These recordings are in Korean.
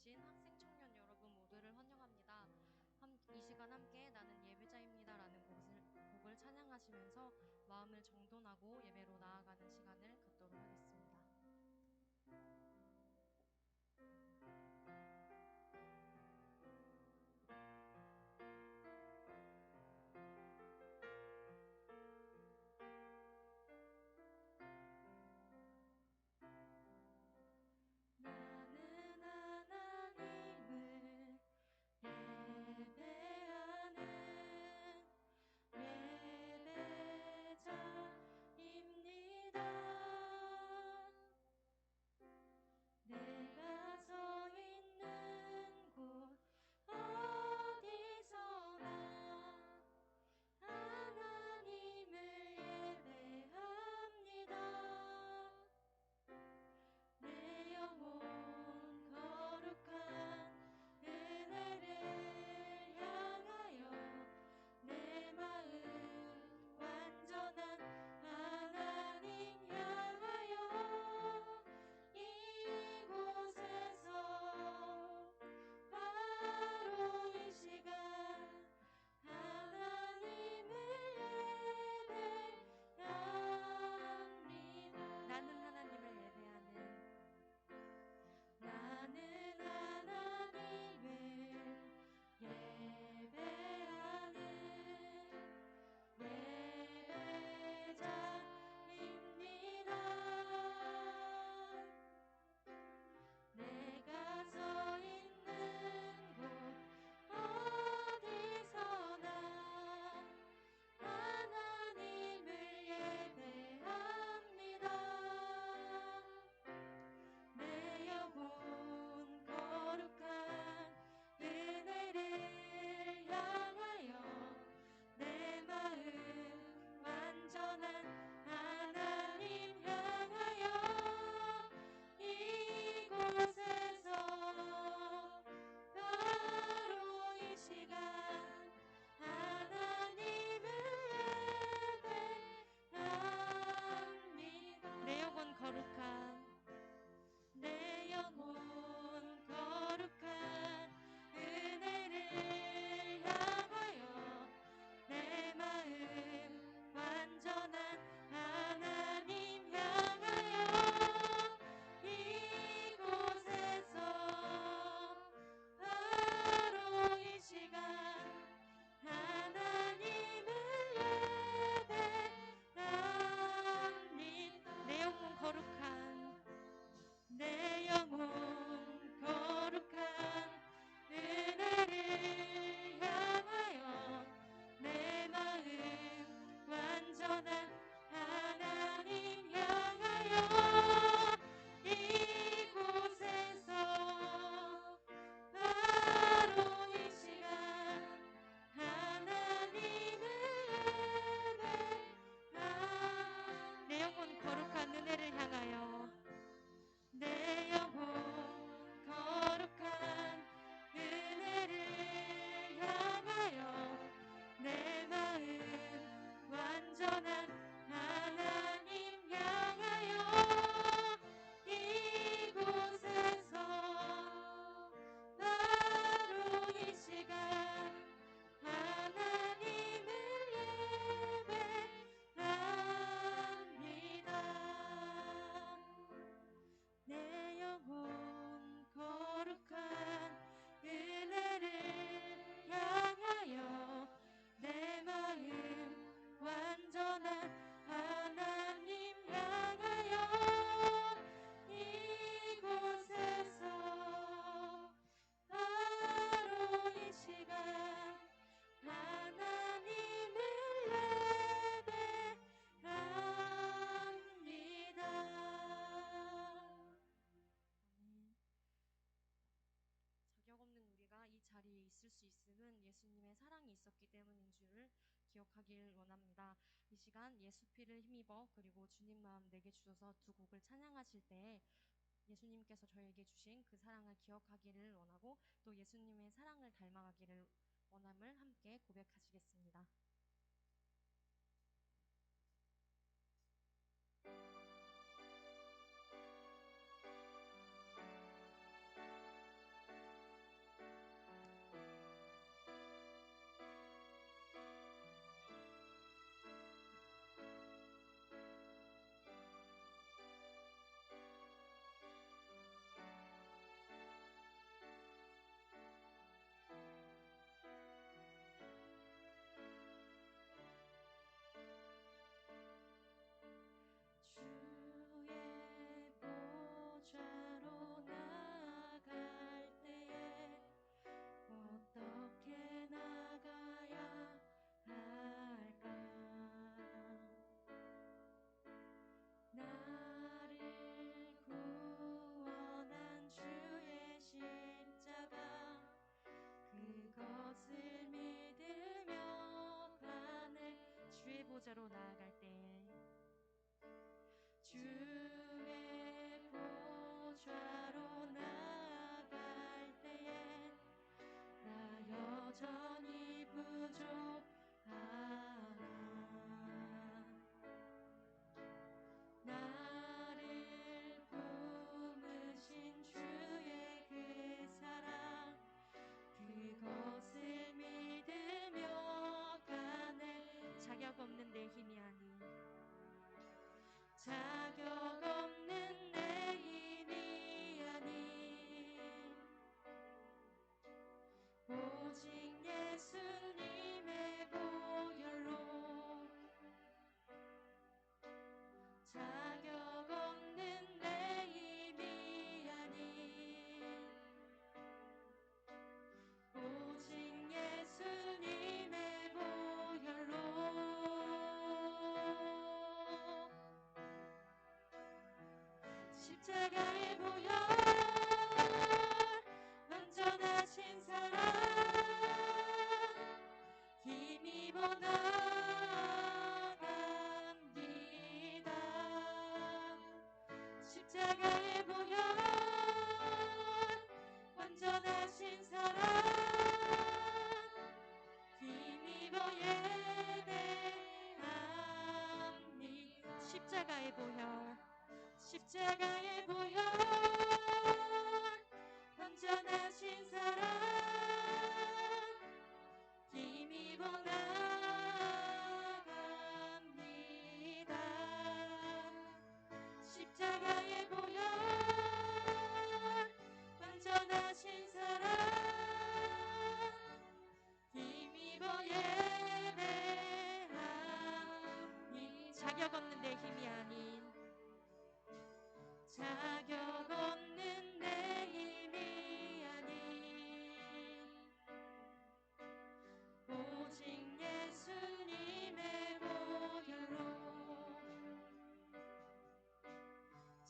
오신 학생 청년 여러분 모두를 환영합니다. 이 시간 함께 나는 예배자입니다라는 곡을 찬양하시면서 마음을 정돈하고 예배로 나아가는 시간을 갖도록 하겠습니다. 나는 하나님을 예배하는 예배자입니다. 내가 서 있는 곳 어디서나 하나님을 예배합니다. 내 영혼 거룩한 은혜를 향하여 내 마음 완전한 하나님 향하여 이곳에서 바로 이 시간 하나님을 예배합니다. 나는 하나님을 예배하는 예배자입니다. 내가 서 있는 곳 어디서나 하나님을 예배합니다. 내 영혼 거룩한 은혜를 향하여 내 마음 완전한 하나님 향하여 이곳에서 바로 이 시간 하나님을 예배합니다. 내 영혼 거룩한 은혜를 향하여 내 마음 완전한 하나님 향하여 이곳에서 바로 이 시간 하나님을 예배합니다. 내 영혼 거룩한 은혜를 향하여 내 마음 완전한 하나님 향하여 이곳에서 바로 이 시간 하나님을 예배합니다. 내 영혼 거룩한 은혜를 향하여 내 영혼 거룩한 은혜를 향하여 내 마음 완전한 하나님 향하여 이곳에서 바로 이 시간 하나님을 예배합니다. 내 영혼 거룩한 은혜를 향하여 내 마음 완전한 하나님 향하여 이곳에서 바로 이 시간 하나님을 예배합니다. 자격 없는 우리가 이 자리에 있을 수 있음은 예수님의 사랑이 있었기 때문인 줄을 기억하길 원합니다. 이 시간 예수 피를 힘입어 그리고 주님 마음 내게 주셔서 두 곡을 찬양하실 때 예수님께서 저에게 주신 그 사랑을 기억하기를 원하고 또 예수님의 사랑을 닮아가기를 원함을 함께 고백하시겠습니다. 보좌로 나아갈 때 주의 보좌로 나아갈 때에 나 여전히 부족하나 나를 품으신 주의 그 사랑 그것을 믿으며 가네 자격 없는 내 힘이 아닌 자격 없는 내 힘이 아닌 오직 예수님의 보혈로 자격 없는 내 힘이 아닌 오직 예수님의 보혈로 십자가의 보혈 완전하신 사랑 힘입어 나갑니다 십자가의 보혈 완전하신 사랑 힘입어 예배합니다 십자가의 보혈 십자가의 보혈 완전하신 사랑 힘입어 나갑니다 십자가의 보혈 완전하신 사랑 힘입어 예배합니다 자격 없는 내 힘이 아닌 자격 없는 내 힘이 아닌 오직 예수님의 보혈로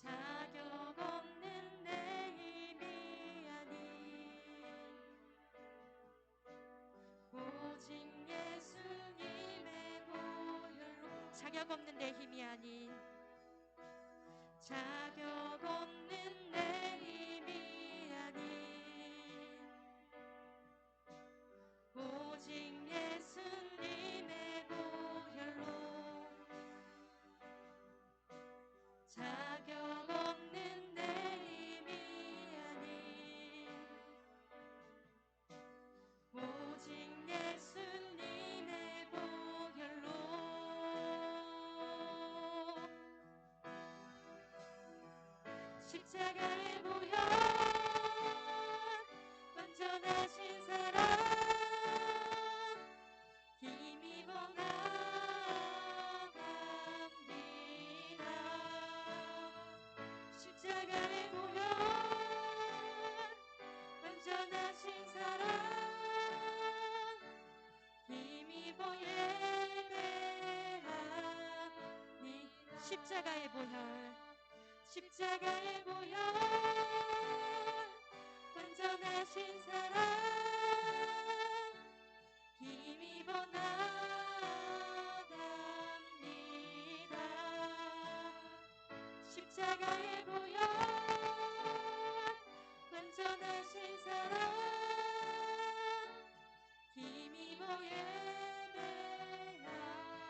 자격 없는 내 힘이 아닌 오직 예수님의 보혈로 자격 없는 내 힘이 아닌 자격 없는 내 힘이 아닌 오직 예수님의 보혈로 자격 없는 내 힘이 아닌 오직 예수님의 보혈로 십자가의 보혈 완전하신 사랑 힘입어 나갑니다 십자가의 보혈 완전하신 사랑 힘입어 예배합니다 십자가의 보혈 십자가의 보혈 완전하신 사랑 힘입어 나갑니다 십자가의 보혈 완전하신 사랑 힘입어 예배합니다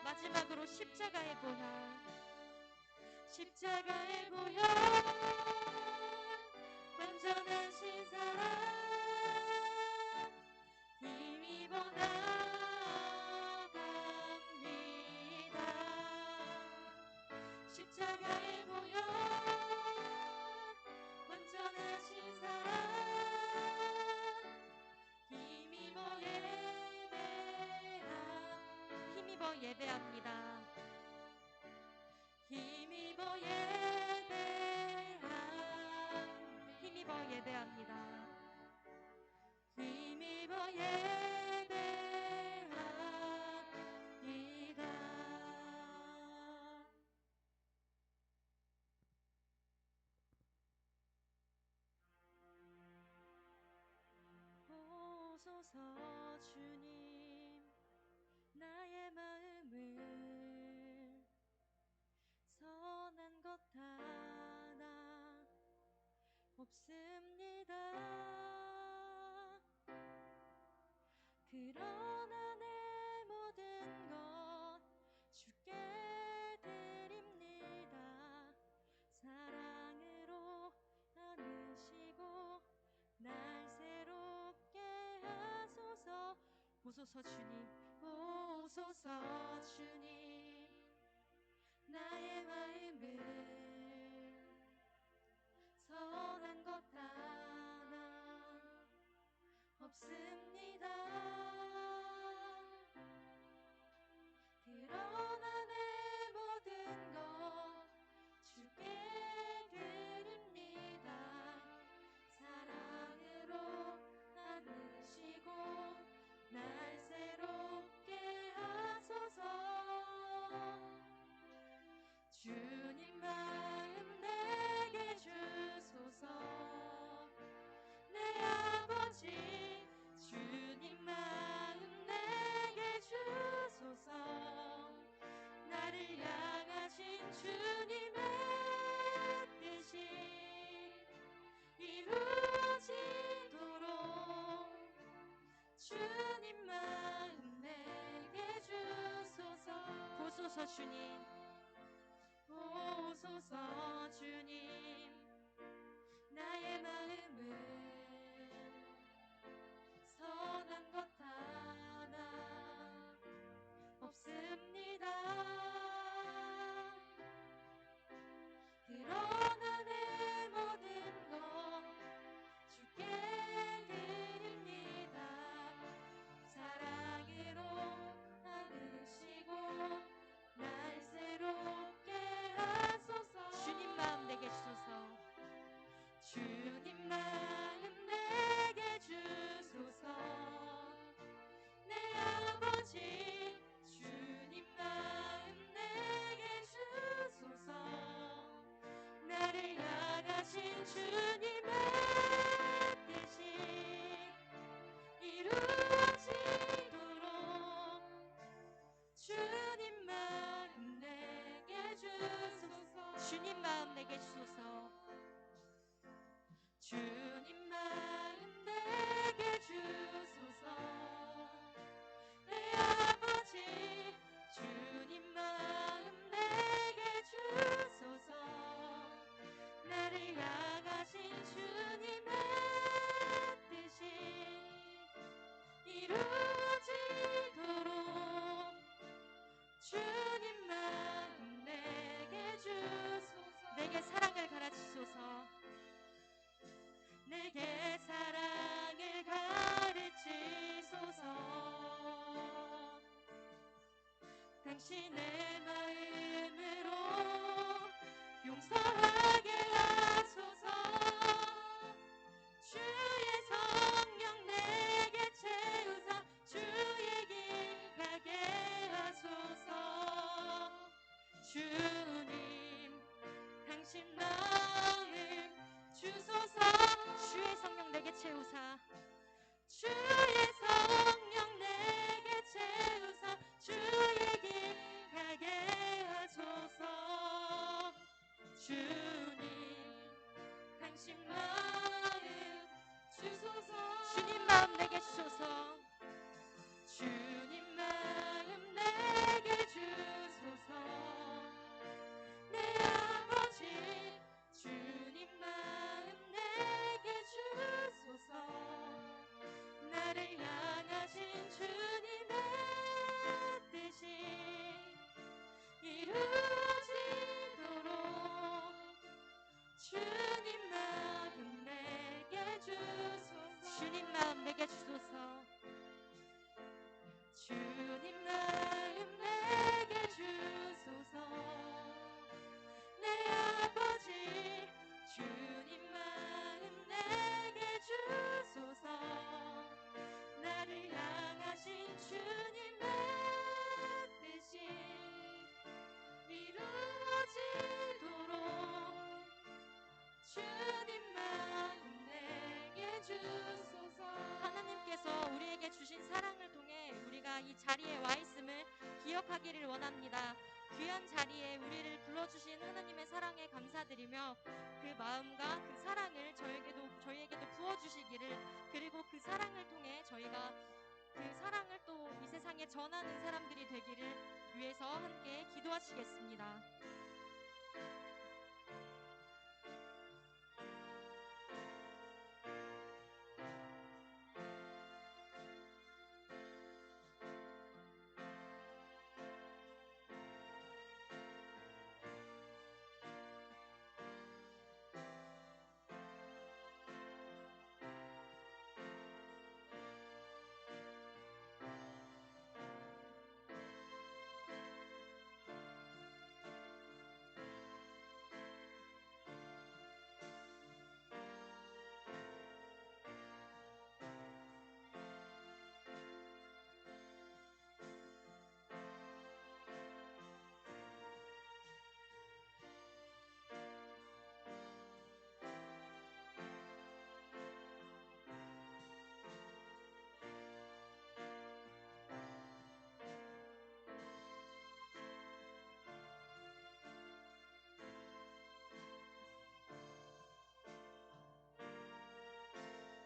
마지막으로 십자가의 보혈 십자가의 보혈 완전하신 사랑 힘입어 나갑니다 십자가의 보혈 완전하신 사랑 힘입어 예배합니다. 힘입어 예배합니다. 힘입어 예배합니다. 오소서 주님 나의 마음을 없습니다. 그러나 내 모든 것 주께 드립니다. 사랑으로 안으시고 날 새롭게 하소서. 오소서 주님, 오소서 주님, 나의 마음을 선한 것 하나 없습니다. 그러나 내 모든 것 주께 드립니다. 사랑으로 안으시고 날 새롭게 하소서. 주님 마음 내게 주소서. 내 아버지 주님 마음 내게 주소서. 나를 향하신 주님의 뜻이 이루어지도록 주님 마음 내게 주소서. 보소서 주님, 보소서 주님, 나의 마음을 선한 것 하나 없습니다. 그러나 내 모든 것 주께 드립니다. 사랑으로 안으시고 날 새롭게 하소서. 주님 마음 내게 주소서. 주님 마음 내게 주소서. 내 아버지 주님 마음 내게 주소서. 나를 향하신 주님의 뜻이 이루어지도록 주님 마음 내게 주소서. 주님 마음 내게 주소서. 주님 마음 내게 주소서. 내 아버지 주님 마음 내게 주소서. 나를 향하신 주님의 뜻이 이루어지도록 주님 마음 내게 주소서. 내게 사랑을 가르치소서. 내게 사랑을 가르치소서. 당신의 마음으로 용서하게 하소서. 주의 성령 내게 채우사 주의 길 가게 하소서. 주님, 당신 마음 주소서. 주의 성령 내게 채우사 주의 성령 내게 채우사 주의 길 가게 하소서. 주님, 당신 마음 주소서. 주님 마음 내게 주소서. 주님 마음 내게 주소서. 내 아버지 주님 마음 내게 주소서. 나를 향하신 주님의 뜻이 이루어지도록 주님 마음 내게 주소서. 주님 마음 내게 주소서. 주님 마음 내게 주소서. 내 아버지 주님 마음 내게 주소서. 나를 향하신 주님의 뜻이 이루어지도록 주님 마음 내게 주소서. 하나님께서 우리에게 주신 사랑을 통해 우리가 이 자리에 와 있음을 기억하기를 원합니다. 귀한 자리에 우리를 불러주신 하나님의 사랑에 감사드리며 그 마음과 그 사랑을 저희에게도 부어주시기를, 그리고 그 사랑을 통해 저희가 그 사랑을 또 이 세상에 전하는 사람들이 되기를 위해서 함께 기도하시겠습니다.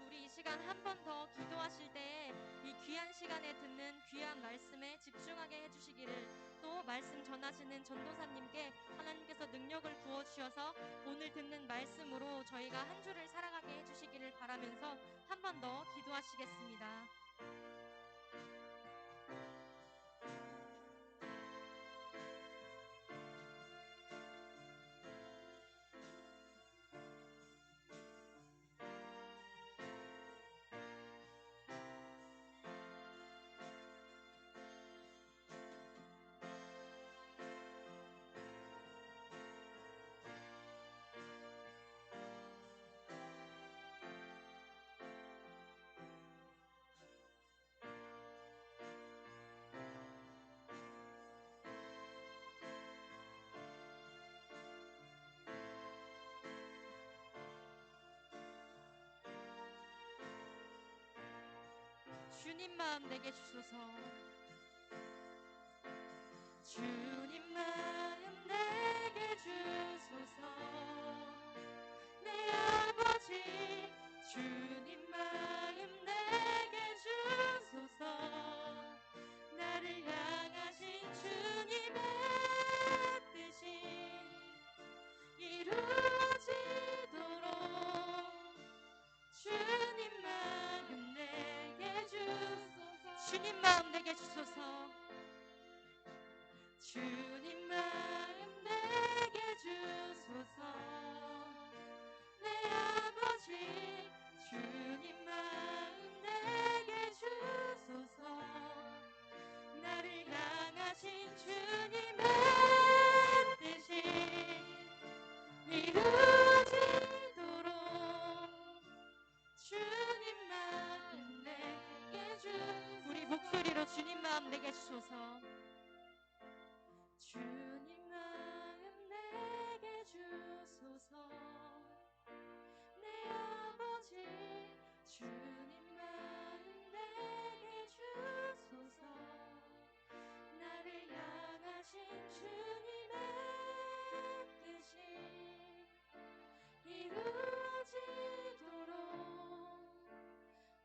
우리 이 시간 한 번 더 기도하실 때 이 귀한 시간에 듣는 귀한 말씀에 집중하게 해주시기를, 또 말씀 전하시는 전도사님께 하나님께서 능력을 부어주셔서 오늘 듣는 말씀으로 저희가 한 주를 살아가게 해주시기를 바라면서 한 번 더 기도하시겠습니다. 주님 마음 내게 주소서. 주님 마음 내게 주소서. 내 아버지 주님 마음 내게 주소서. 나를 향하신 주님의 뜻이 이루어지도록 주님 마음 내게 주소서. 주님 마음 내게 주소서. 주님 마음 내게 주소서. 내 아버지 주님 마음 내게 주소서. 나를 향하신 주님의 뜻이 이루어지도록 주님 마음 내게 주소서. 우리 목소리로 주님 마음 내게 주소서. 주님 마음 내게 주소서. 내 아버지 주님 마음 내게 주소서. 나를 향하신 주님의 뜻이 이루어지도록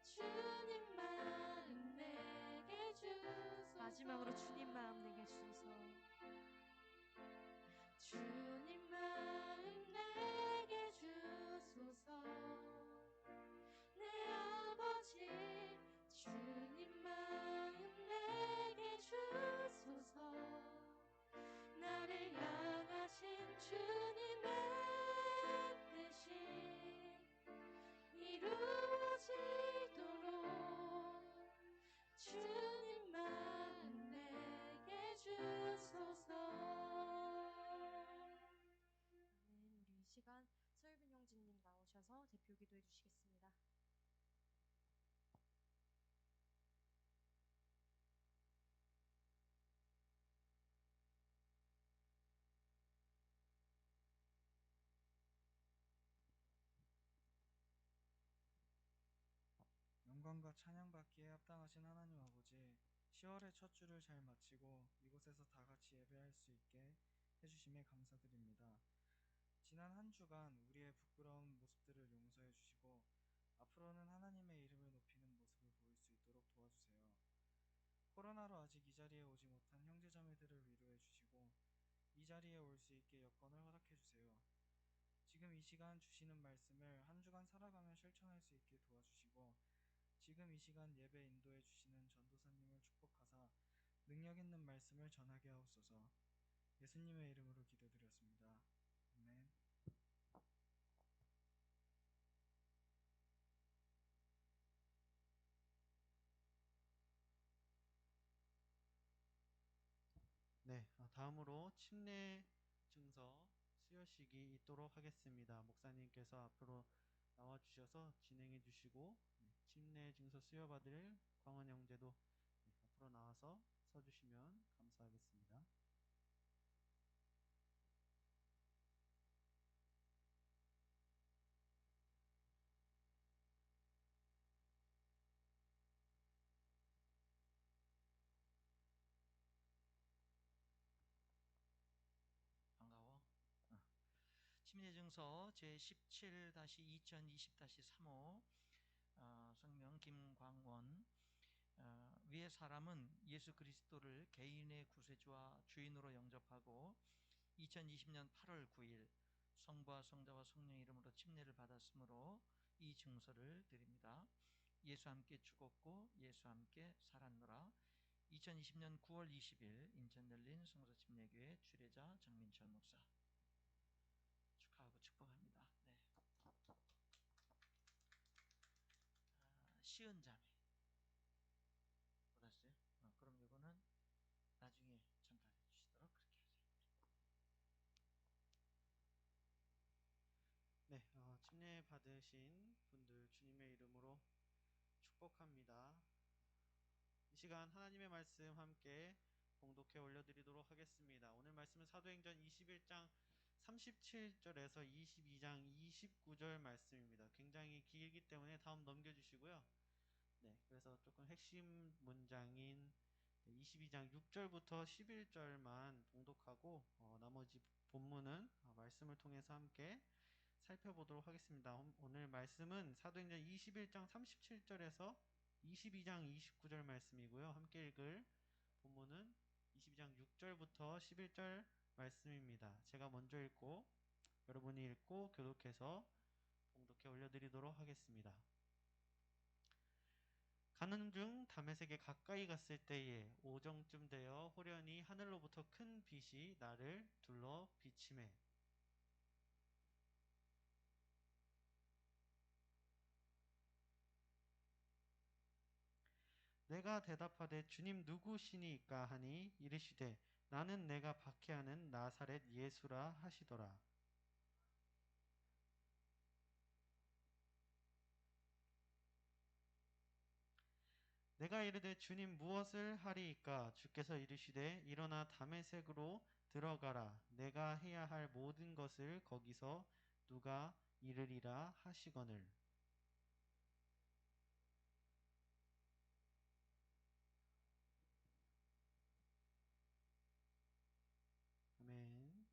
주님 마음 내게 주소서. 마지막으로 주님 마음 내게 주소서. 주님 마음 내게 주소서. 내 아버지 주님 마음 내게 주소서. 나를 향하신 주님의 뜻이 이루어지도록 주님 마음 내게 주소서. 우리 이 시간 서유빈 형제님 나오셔서 대표 기도해 주시겠습니다. 영광과 찬양받기에 합당하신 하나님 아버지, 10월의 첫 주를 잘 마치고 이곳에서 다 같이 예배할 수 있게 해주심에 감사드립니다. 지난 한 주간 우리의 부끄러운 모습들을 용서해 주시고 앞으로는 하나님의 이름을 높이는 모습을 보일 수 있도록 도와주세요. 코로나로 아직 이 자리에 오지 못한 형제자매들을 위로해 주시고 이 자리에 올 수 있게 여건을 허락해 주세요. 지금 이 시간 주시는 말씀을 한 주간 살아가며 실천할 수 있게 도와주시고 지금 이 시간 예배 인도해 주시는 전도사님을 축복하사 능력 있는 말씀을 전하게 하옵소서. 예수님의 이름으로 기도드렸습니다. 아멘. 네, 다음으로 침례 증서 수여식이 있도록 하겠습니다. 목사님께서 앞으로 나와 주셔서 진행해 주시고 침례 증서 수여받을 광원 형제도 앞으로 나와서 서 주시면 감사하겠습니다. 반가워. 침례증서 제17-2020-3호 성명 김광원. 위의 사람은 예수 그리스도를 개인의 구세주와 주인으로 영접하고 2020년 8월 9일 성부와 성자와 성령 이름으로 침례를 받았으므로 이 증서를 드립니다. 예수 함께 죽었고 예수 함께 살았노라. 2020년 9월 20일 인천 열린 성서 침례교회 주례자 정민철 목사 축하하고 축복합니다. 네. 시은 자매 받았어요? 그럼 이거는 나중에 전달해 주시도록 그렇게 하세요. 네, 침례 받으신 분들 주님의 이름으로 축복합니다. 이 시간 하나님의 말씀 함께 봉독해 올려드리도록 하겠습니다. 오늘 말씀은 사도행전 21장 37절에서 22장 29절 말씀입니다. 굉장히 길기 때문에 다음 넘겨주시고요. 네, 그래서 조금 핵심 문장인 22장 6절부터 11절만 봉독하고 나머지 본문은 말씀을 통해서 함께 살펴보도록 하겠습니다. 오늘 말씀은 사도행전 21장 37절에서 22장 29절 말씀이고요. 함께 읽을 본문은 22장 6절부터 11절 말씀입니다. 제가 먼저 읽고 여러분이 읽고 교독해서 봉독해 올려드리도록 하겠습니다. 가는 중 다메섹에 가까이 갔을 때에 오정쯤 되어 호련히 하늘로부터 큰 빛이 나를 둘러 비치매 내가 대답하되 주님 누구시니까 하니 이르시되 나는 내가 박해하는 나사렛 예수라 하시더라. 내가 이르되 주님 무엇을 하리이까? 주께서 이르시되 일어나 다메섹으로 들어가라. 내가 해야 할 모든 것을 거기서 누가 이르리라 하시거늘. 아멘.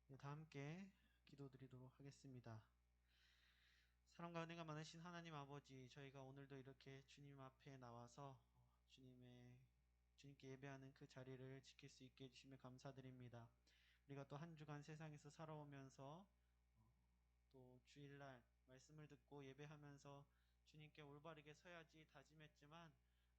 네, 다 함께 기도드리도록 하겠습니다. 사랑과 은혜가 많으신 하나님 아버지, 저희가 오늘도 이렇게 주님 앞에 나와서 주님께 예배하는 그 자리를 지킬 수 있게 해주시며 감사드립니다. 우리가 또 한 주간 세상에서 살아오면서 또 주일날 말씀을 듣고 예배하면서 주님께 올바르게 서야지 다짐했지만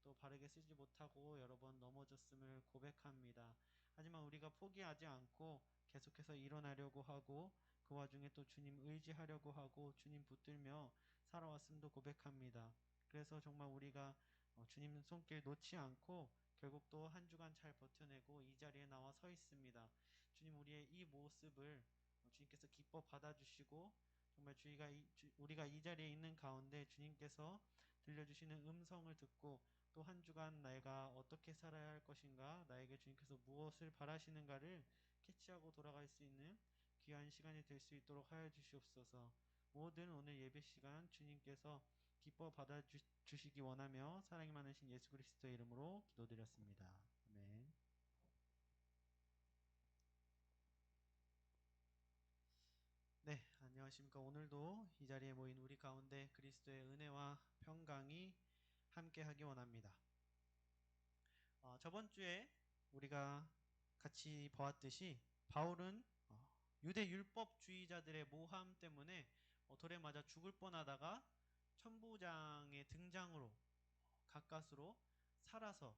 또 바르게 쓰지 못하고 여러 번 넘어졌음을 고백합니다. 하지만 우리가 포기하지 않고 계속해서 일어나려고 하고 그 와중에 또 주님 의지하려고 하고 주님 붙들며 살아왔음도 고백합니다. 그래서 정말 우리가 주님 손길 놓지 않고 결국 또 한 주간 잘 버텨내고 이 자리에 나와 서 있습니다. 주님 우리의 이 모습을 주님께서 기뻐 받아주시고 정말 우리가 이 자리에 있는 가운데 주님께서 들려주시는 음성을 듣고 또 한 주간 내가 어떻게 살아야 할 것인가, 나에게 주님께서 무엇을 바라시는가를 캐치하고 돌아갈 수 있는 귀한 시간이 될 수 있도록 하여 주시옵소서. 모든 오늘 예배 시간 주님께서 기뻐 받아 주시기 원하며 사랑이 많으신 예수 그리스도의 이름으로 기도드렸습니다. 아멘. 네, 안녕하십니까. 오늘도 이 자리에 모인 우리 가운데 그리스도의 은혜와 평강이 함께 하기 원합니다. 저번 주에 우리가 같이 보았듯이 바울은 유대 율법주의자들의 모함 때문에 돌에 맞아 죽을 뻔하다가 천부장의 등장으로 가까스로 살아서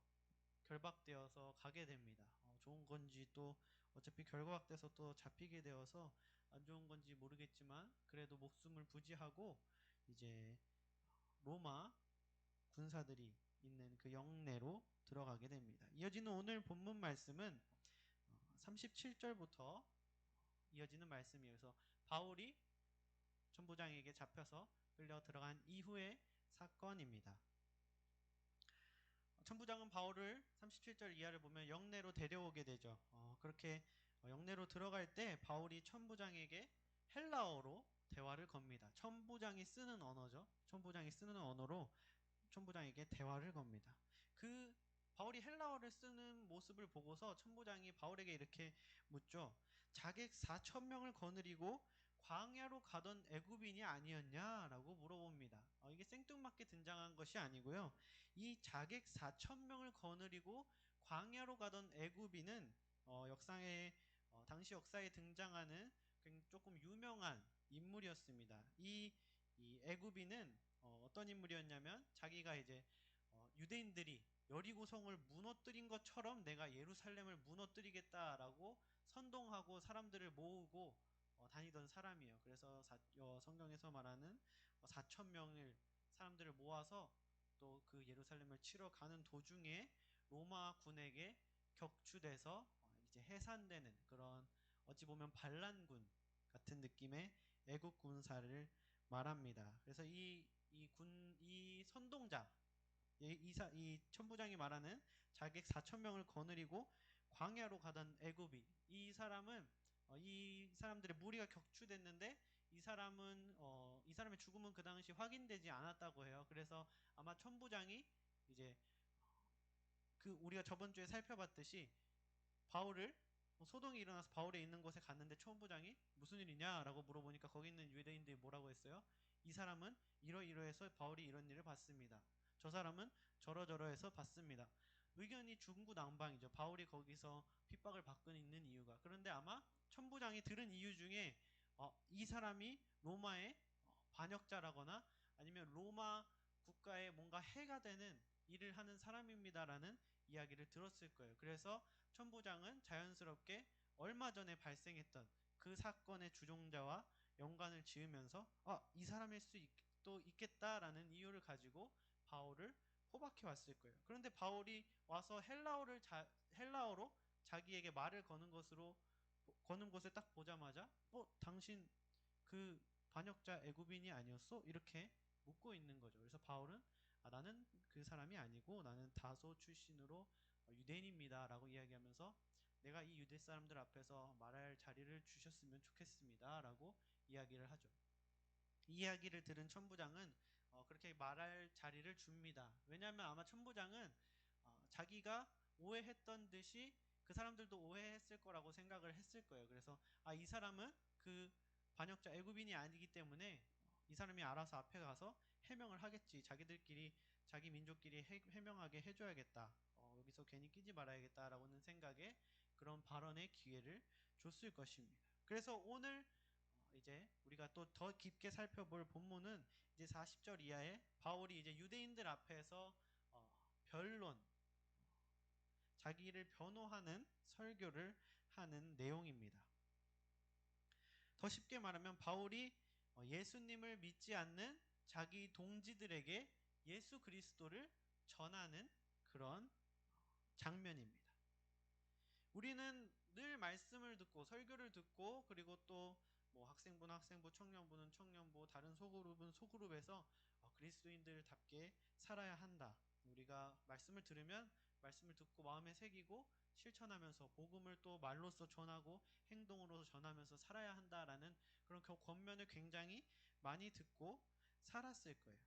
결박되어서 가게 됩니다. 좋은 건지 또 어차피 결박돼서 또 잡히게 되어서 안 좋은 건지 모르겠지만 그래도 목숨을 부지하고 이제 로마 군사들이 있는 그 영내로 들어가게 됩니다. 이어지는 오늘 본문 말씀은 37절부터 이어지는 말씀이에요. 그래서 바울이 천부장에게 잡혀서 끌려 들어간 이후의 사건입니다. 천부장은 바울을 37절 이하를 보면 영내로 데려오게 되죠. 그렇게 영내로 들어갈 때 바울이 천부장에게 헬라어로 대화를 겁니다. 천부장이 쓰는 언어죠. 천부장이 쓰는 언어로 천부장에게 대화를 겁니다. 그 바울이 헬라어를 쓰는 모습을 보고서 천부장이 바울에게 이렇게 묻죠. 자객 4천 명을 거느리고 광야로 가던 애굽인이 아니었냐라고 물어봅니다. 이게 생뚱맞게 등장한 것이 아니고요. 이 자객 4천 명을 거느리고 광야로 가던 애굽인은 역사에 당시 역사에 등장하는 조금 유명한 인물이었습니다. 이 애굽인은 어떤 인물이었냐면 자기가 이제 유대인들이 여리고성을 무너뜨린 것처럼 내가 예루살렘을 무너뜨리겠다라고 선동하고 사람들을 모으고 다니던 사람이에요. 그래서 성경에서 말하는 4천 명을 사람들을 모아서 또 그 예루살렘을 치러 가는 도중에 로마 군에게 격추돼서 이제 해산되는 그런 어찌 보면 반란군 같은 느낌의 애국 군사를 말합니다. 그래서 이 선동자, 이 천부장이 말하는 자객 4천 명을 거느리고 광야로 가던 애굽인, 이 사람은 이 사람들의 무리가 격추됐는데 이 사람의 죽음은 그 당시 확인되지 않았다고 해요. 그래서 아마 천부장이 이제 그 우리가 저번 주에 살펴봤듯이 바울을 소동이 일어나서 바울이 있는 곳에 갔는데 천부장이 무슨 일이냐라고 물어보니까 거기 있는 유대인들이 뭐라고 했어요? 이 사람은 이러이러해서 바울이 이런 일을 봤습니다. 저 사람은 저러저러해서 봤습니다. 의견이 중구난방이죠. 바울이 거기서 핍박을 받고 있는 이유가. 그런데 아마 천부장이 들은 이유 중에 이 사람이 로마의 반역자라거나 아니면 로마 국가에 뭔가 해가 되는 일을 하는 사람입니다라는 이야기를 들었을 거예요. 그래서 천부장은 자연스럽게 얼마 전에 발생했던 그 사건의 주종자와 연관을 지으면서 이 사람일 수도 있겠다라는 이유를 가지고 바울을 포박해 왔을 거예요. 그런데 바울이 와서 헬라어로 자기에게 말을 거는 것을 딱 보자마자 당신 그 반역자 애굽인이 아니었어? 이렇게 묻고 있는 거죠. 그래서 바울은 나는 그 사람이 아니고 나는 다소 출신으로 유대인입니다 라고 이야기하면서 내가 이 유대 사람들 앞에서 말할 자리를 주셨으면 좋겠습니다 라고 이야기를 하죠. 이 이야기를 들은 천부장은 그렇게 말할 자리를 줍니다. 왜냐하면 아마 천부장은 자기가 오해했던 듯이 그 사람들도 오해했을 거라고 생각을 했을 거예요. 그래서 이 사람은 그 반역자 애굽인이 아니기 때문에 이 사람이 알아서 앞에 가서 해명을 하겠지. 자기들끼리 자기 민족끼리 해명하게 해줘야겠다. 여기서 괜히 끼지 말아야겠다라고는 생각에 그런 발언의 기회를 줬을 것입니다. 그래서 오늘 이제 우리가 또 더 깊게 살펴볼 본문은 이제 40절 이하에 바울이 이제 유대인들 앞에서 변론, 자기를 변호하는 설교를 하는 내용입니다. 더 쉽게 말하면 바울이 예수님을 믿지 않는 자기 동지들에게 예수 그리스도를 전하는 그런 장면입니다. 우리는 늘 말씀을 듣고 설교를 듣고 그리고 또 뭐 학생부는 학생부, 청년부는 청년부, 다른 소그룹은 소그룹에서 그리스도인들답게 살아야 한다. 우리가 말씀을 들으면 말씀을 듣고 마음에 새기고 실천하면서 복음을 또 말로써 전하고 행동으로 전하면서 살아야 한다라는 그런 권면을 굉장히 많이 듣고 살았을 거예요.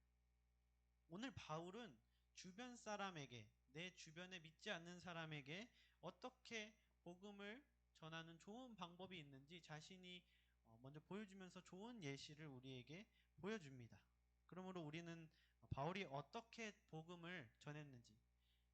오늘 바울은 주변 사람에게, 내 주변에 믿지 않는 사람에게 어떻게 복음을 전하는 좋은 방법이 있는지 자신이 먼저 보여주면서 좋은 예시를 우리에게 보여줍니다. 그러므로 우리는 바울이 어떻게 복음을 전했는지,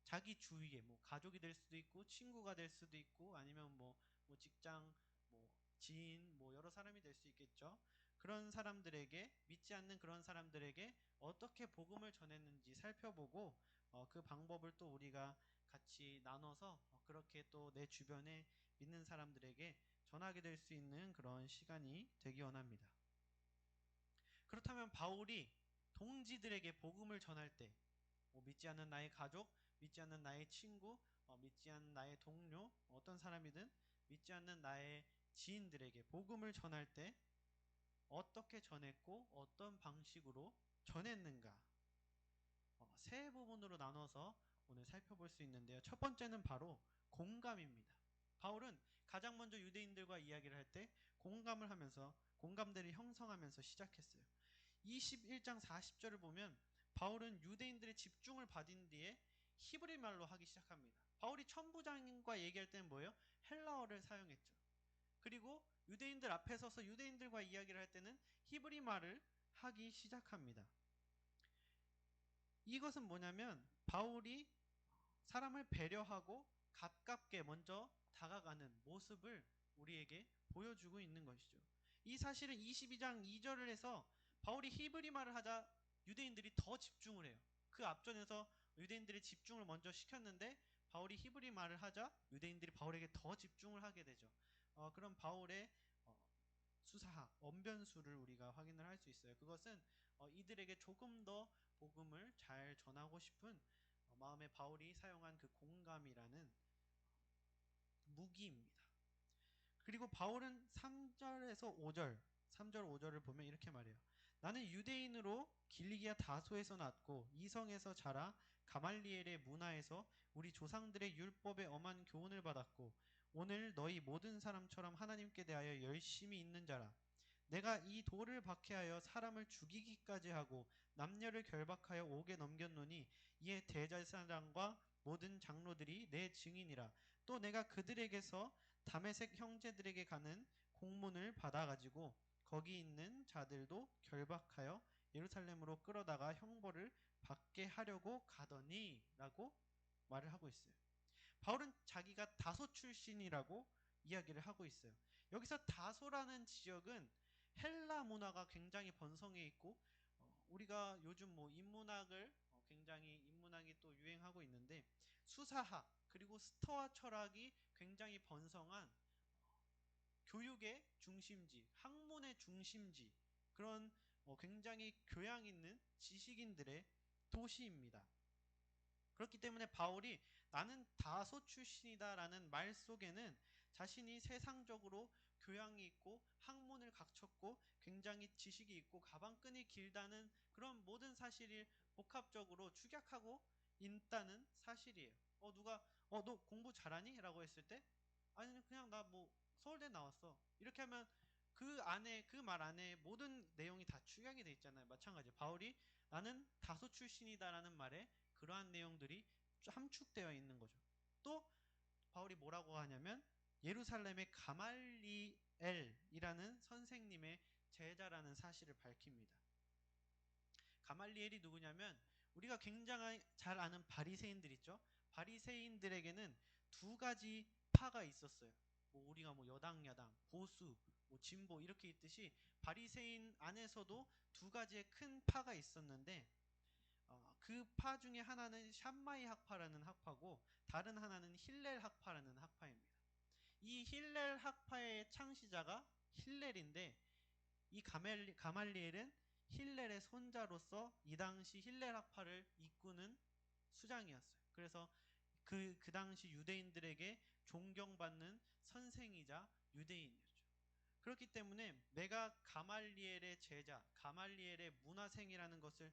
자기 주위에 뭐 가족이 될 수도 있고 친구가 될 수도 있고 아니면 뭐 직장 뭐 지인 뭐 여러 사람이 될 수 있겠죠. 그런 사람들에게, 믿지 않는 그런 사람들에게 어떻게 복음을 전했는지 살펴보고 그 방법을 또 우리가 같이 나눠서 그렇게 또 내 주변에 믿는 사람들에게 전하게 될 수 있는 그런 시간이 되기 원합니다. 그렇다면 바울이 동지들에게 복음을 전할 때 믿지 않는 나의 가족, 믿지 않는 나의 친구, 믿지 않는 나의 동료, 어떤 사람이든 믿지 않는 나의 지인들에게 복음을 전할 때 어떻게 전했고 어떤 방식으로 전했는가, 세 부분으로 나눠서 오늘 살펴볼 수 있는데요. 첫 번째는 바로 공감입니다. 바울은 가장 먼저 유대인들과 이야기를 할 때 공감을 하면서 공감대를 형성하면서 시작했어요. 21장 40절을 보면 바울은 유대인들의 집중을 받은 뒤에 히브리 말로 하기 시작합니다. 바울이 천부장과 얘기할 때는 뭐예요? 헬라어를 사용했죠. 그리고 유대인들 앞에 서서 유대인들과 이야기를 할 때는 히브리 말을 하기 시작합니다. 이것은 뭐냐면 바울이 사람을 배려하고 가깝게 먼저 다가가는 모습을 우리에게 보여주고 있는 것이죠. 이 사실은 22장 2절을 해서 바울이 히브리 말을 하자 유대인들이 더 집중을 해요. 그 앞전에서 유대인들의 집중을 먼저 시켰는데 바울이 히브리 말을 하자 유대인들이 바울에게 더 집중을 하게 되죠. 그럼 바울의 수사학, 언변수를 우리가 확인을 할 수 있어요. 그것은 이들에게 조금 더 복음을 잘 전하고 싶은 마음에 바울이 사용한 그 공감이라는 무기입니다. 그리고 바울은 3절에서 5절, 3절 5절을 보면 이렇게 말해요. 나는 유대인으로 길리기아 다소에서 났고 이성에서 자라 가말리엘의 문화에서 우리 조상들의 율법에 엄한 교훈을 받았고 오늘 너희 모든 사람처럼 하나님께 대하여 열심히 있는 자라. 내가 이 돌을 박해하여 사람을 죽이기까지 하고 남녀를 결박하여 옥에 넘겼노니 이에 대제사장과 모든 장로들이 내 증인이라. 또 내가 그들에게서 다메섹 형제들에게 가는 공문을 받아가지고 거기 있는 자들도 결박하여 예루살렘으로 끌어다가 형벌을 받게 하려고 가더니 라고 말을 하고 있어요. 바울은 자기가 다소 출신이라고 이야기를 하고 있어요. 여기서 다소라는 지역은 헬라 문화가 굉장히 번성해 있고 우리가 요즘 뭐 인문학을 굉장히 인문학이 또 유행하고 있는데 수사학 그리고 스토아 철학이 굉장히 번성한 교육의 중심지, 학문의 중심지, 그런 굉장히 교양 있는 지식인들의 도시입니다. 그렇기 때문에 바울이 나는 다소 출신이다라는 말 속에는 자신이 세상적으로 교양이 있고 학문을 갖췄고 굉장히 지식이 있고 가방끈이 길다는 그런 모든 사실을 복합적으로 축약하고 있다는 사실이에요. 누가 너 공부 잘하니? 라고 했을 때 아니 그냥 나 뭐 서울대 나왔어. 이렇게 하면 그 안에 그 말 안에 모든 내용이 다 축약이 돼 있잖아요. 마찬가지 바울이 나는 다소 출신이다라는 말에 그러한 내용들이 함축되어 있는 거죠. 또 바울이 뭐라고 하냐면 예루살렘의 가말리엘이라는 선생님의 제자라는 사실을 밝힙니다. 가말리엘이 누구냐면 우리가 굉장히 잘 아는 바리새인들 있죠. 바리새인들에게는 두 가지 파가 있었어요. 뭐 우리가 뭐 여당 야당 보수 뭐 진보 이렇게 있듯이 바리새인 안에서도 두 가지의 큰 파가 있었는데 그 파 중에 하나는 샴마이 학파라는 학파고 다른 하나는 힐렐 학파라는 학파입니다. 이 힐렐 학파의 창시자가 힐렐인데 이 가말리엘은 힐렐의 손자로서 이 당시 힐렐 학파를 이끄는 수장이었어요. 그래서 그 당시 유대인들에게 존경받는 선생이자 유대인이었죠. 그렇기 때문에 내가 가말리엘의 제자, 가말리엘의 문화생이라는 것은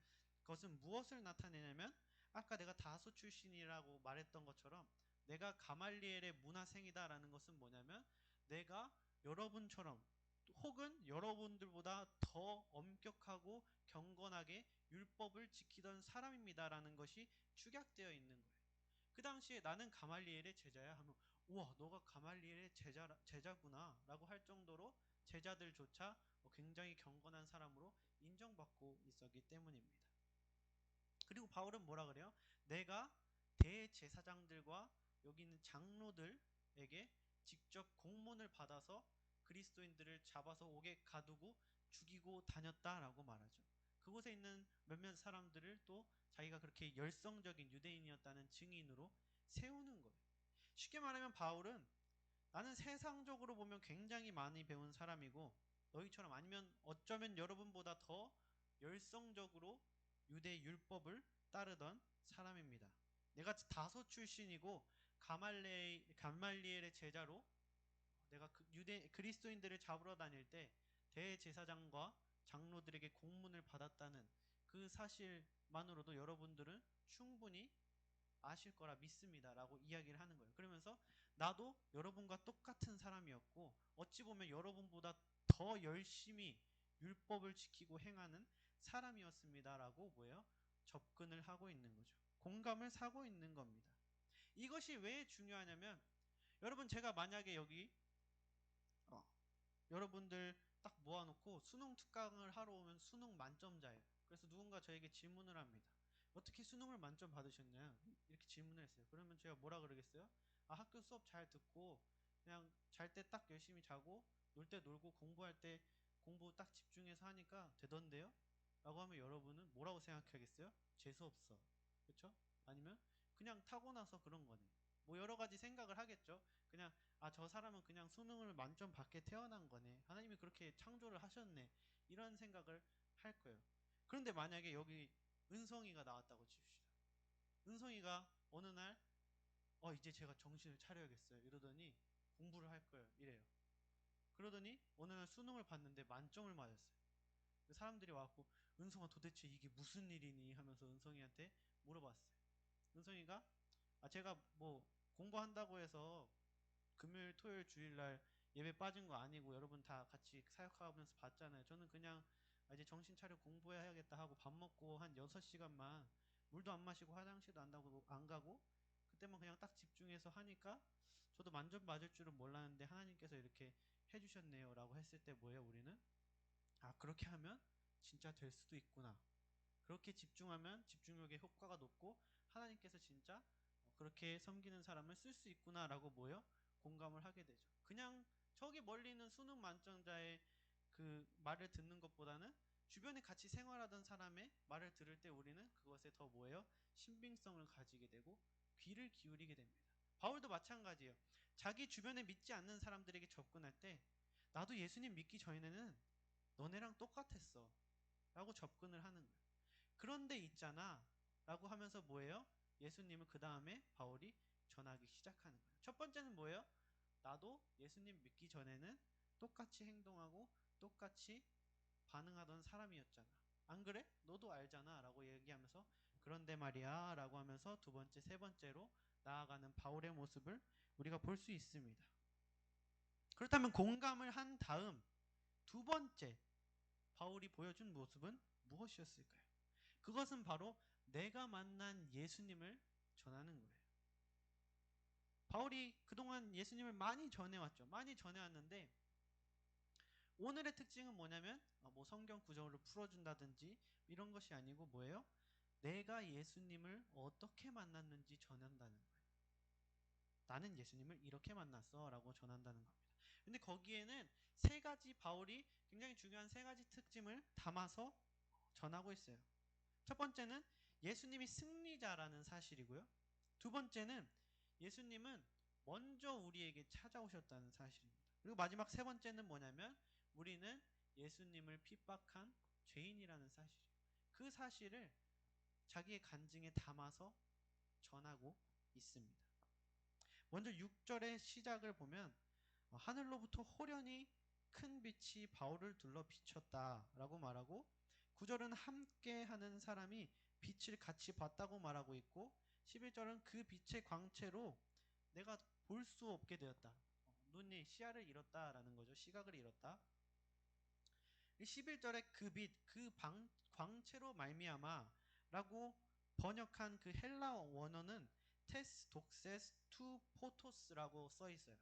무엇을 나타내냐면 아까 내가 다소 출신이라고 말했던 것처럼 내가 가말리엘의 문화생이다라는 것은 뭐냐면 내가 여러분처럼 혹은 여러분들보다 더 엄격하고 경건하게 율법을 지키던 사람입니다라는 것이 축약되어 있는 거예요. 그 당시에 나는 가말리엘의 제자야 하면 우와 너가 가말리엘의 제자구나 라고 할 정도로 제자들조차 굉장히 경건한 사람으로 인정받고 있었기 때문입니다. 그리고 바울은 뭐라 그래요? 내가 대제사장들과 여기 있는 장로들에게 직접 공문을 받아서 그리스도인들을 잡아서 옥에 가두고 죽이고 다녔다라고 말하죠. 그곳에 있는 몇몇 사람들을 또 자기가 그렇게 열성적인 유대인이었다는 증인으로 세우는 거예요. 쉽게 말하면 바울은 나는 세상적으로 보면 굉장히 많이 배운 사람이고 너희처럼 아니면 어쩌면 여러분보다 더 열성적으로 유대 율법을 따르던 사람입니다. 내가 다소 출신이고 가말리엘의 제자로 내가 유대 그리스도인들을 잡으러 다닐 때 대제사장과 장로들에게 공문을 받았다는 그 사실만으로도 여러분들은 충분히 아실 거라 믿습니다 라고 이야기를 하는 거예요. 그러면서 나도 여러분과 똑같은 사람이었고 어찌 보면 여러분보다 더 열심히 율법을 지키고 행하는 사람이었습니다 라고 뭐예요? 접근을 하고 있는 거죠. 공감을 사고 있는 겁니다. 이것이 왜 중요하냐면 여러분 제가 만약에 여기 여러분들 딱 모아놓고 수능 특강을 하러 오면 수능 만점자예요. 그래서 누군가 저에게 질문을 합니다. 어떻게 수능을 만점 받으셨냐? 이렇게 질문을 했어요. 그러면 제가 뭐라 그러겠어요? 아, 학교 수업 잘 듣고 그냥 잘 때 딱 열심히 자고 놀 때 놀고 공부할 때 공부 딱 집중해서 하니까 되던데요? 라고 하면 여러분은 뭐라고 생각하겠어요? 재수없어. 그렇죠? 아니면 그냥 타고나서 그런 거네. 뭐 여러 가지 생각을 하겠죠. 그냥 아, 저 사람은 그냥 수능을 만점 받게 태어난 거네. 하나님이 그렇게 창조를 하셨네. 이런 생각을 할 거예요. 그런데 만약에 여기 은성이가 나왔다고 칩시다. 은성이가 어느 날 이제 제가 정신을 차려야겠어요. 이러더니 공부를 할 거예요. 이래요. 그러더니 어느 날 수능을 봤는데 만점을 맞았어요. 사람들이 와갖고 은성아 도대체 이게 무슨 일이니 하면서 은성이한테 물어봤어요. 은성이가 제가 뭐 공부한다고 해서 금요일 토요일 주일날 예배 빠진 거 아니고 여러분 다 같이 사역하면서 봤잖아요. 저는 그냥 이제 정신 차려 공부해야겠다 하고 밥 먹고 한 6시간만 물도 안 마시고 화장실도 안 가고 그때만 그냥 딱 집중해서 하니까 저도 만점 맞을 줄은 몰랐는데 하나님께서 이렇게 해주셨네요 라고 했을 때 뭐예요? 우리는 그렇게 하면 진짜 될 수도 있구나. 그렇게 집중하면 집중력의 효과가 높고 하나님께서 진짜 그렇게 섬기는 사람을 쓸 수 있구나 라고 뭐예요? 공감을 하게 되죠. 그냥 저기 멀리 있는 수능 만점자의 그 말을 듣는 것보다는 주변에 같이 생활하던 사람의 말을 들을 때 우리는 그것에 더 뭐예요? 신빙성을 가지게 되고 귀를 기울이게 됩니다. 바울도 마찬가지예요. 자기 주변에 믿지 않는 사람들에게 접근할 때 나도 예수님 믿기 전에는 너네랑 똑같았어 라고 접근을 하는 거예요. 그런데 있잖아 라고 하면서 뭐예요? 예수님을 그 다음에 바울이 전하기 시작하는 거예요. 첫 번째는 뭐예요? 나도 예수님 믿기 전에는 똑같이 행동하고 똑같이 반응하던 사람이었잖아. 안 그래? 너도 알잖아 라고 얘기하면서 그런데 말이야 라고 하면서 두 번째, 세 번째로 나아가는 바울의 모습을 우리가 볼 수 있습니다. 그렇다면 공감을 한 다음 두 번째 바울이 보여준 모습은 무엇이었을까요? 그것은 바로 내가 만난 예수님을 전하는 거예요. 바울이 그동안 예수님을 많이 전해왔죠. 많이 전해왔는데 오늘의 특징은 뭐냐면 뭐 성경 구절을 풀어준다든지 이런 것이 아니고 뭐예요? 내가 예수님을 어떻게 만났는지 전한다는 거예요. 나는 예수님을 이렇게 만났어 라고 전한다는 겁니다. 근데 거기에는 세 가지 바울이 굉장히 중요한 세 가지 특징을 담아서 전하고 있어요. 첫 번째는 예수님이 승리자라는 사실이고요. 두 번째는 예수님은 먼저 우리에게 찾아오셨다는 사실입니다. 그리고 마지막 세 번째는 뭐냐면 우리는 예수님을 핍박한 죄인이라는 사실이에요. 그 사실을 자기의 간증에 담아서 전하고 있습니다. 먼저 6절의 시작을 보면 하늘로부터 호련히 큰 빛이 바울을 둘러 비쳤다라고 말하고 9절은 함께하는 사람이 빛을 같이 봤다고 말하고 있고 11절은 그 빛의 광채로 내가 볼 수 없게 되었다. 눈이 시야를 잃었다라는 거죠. 시각을 잃었다. 11절에 그 빛, 그 광채로 말미암아라고 번역한 그 헬라 원어는 테스 독세스 투 포토스라고 써 있어요.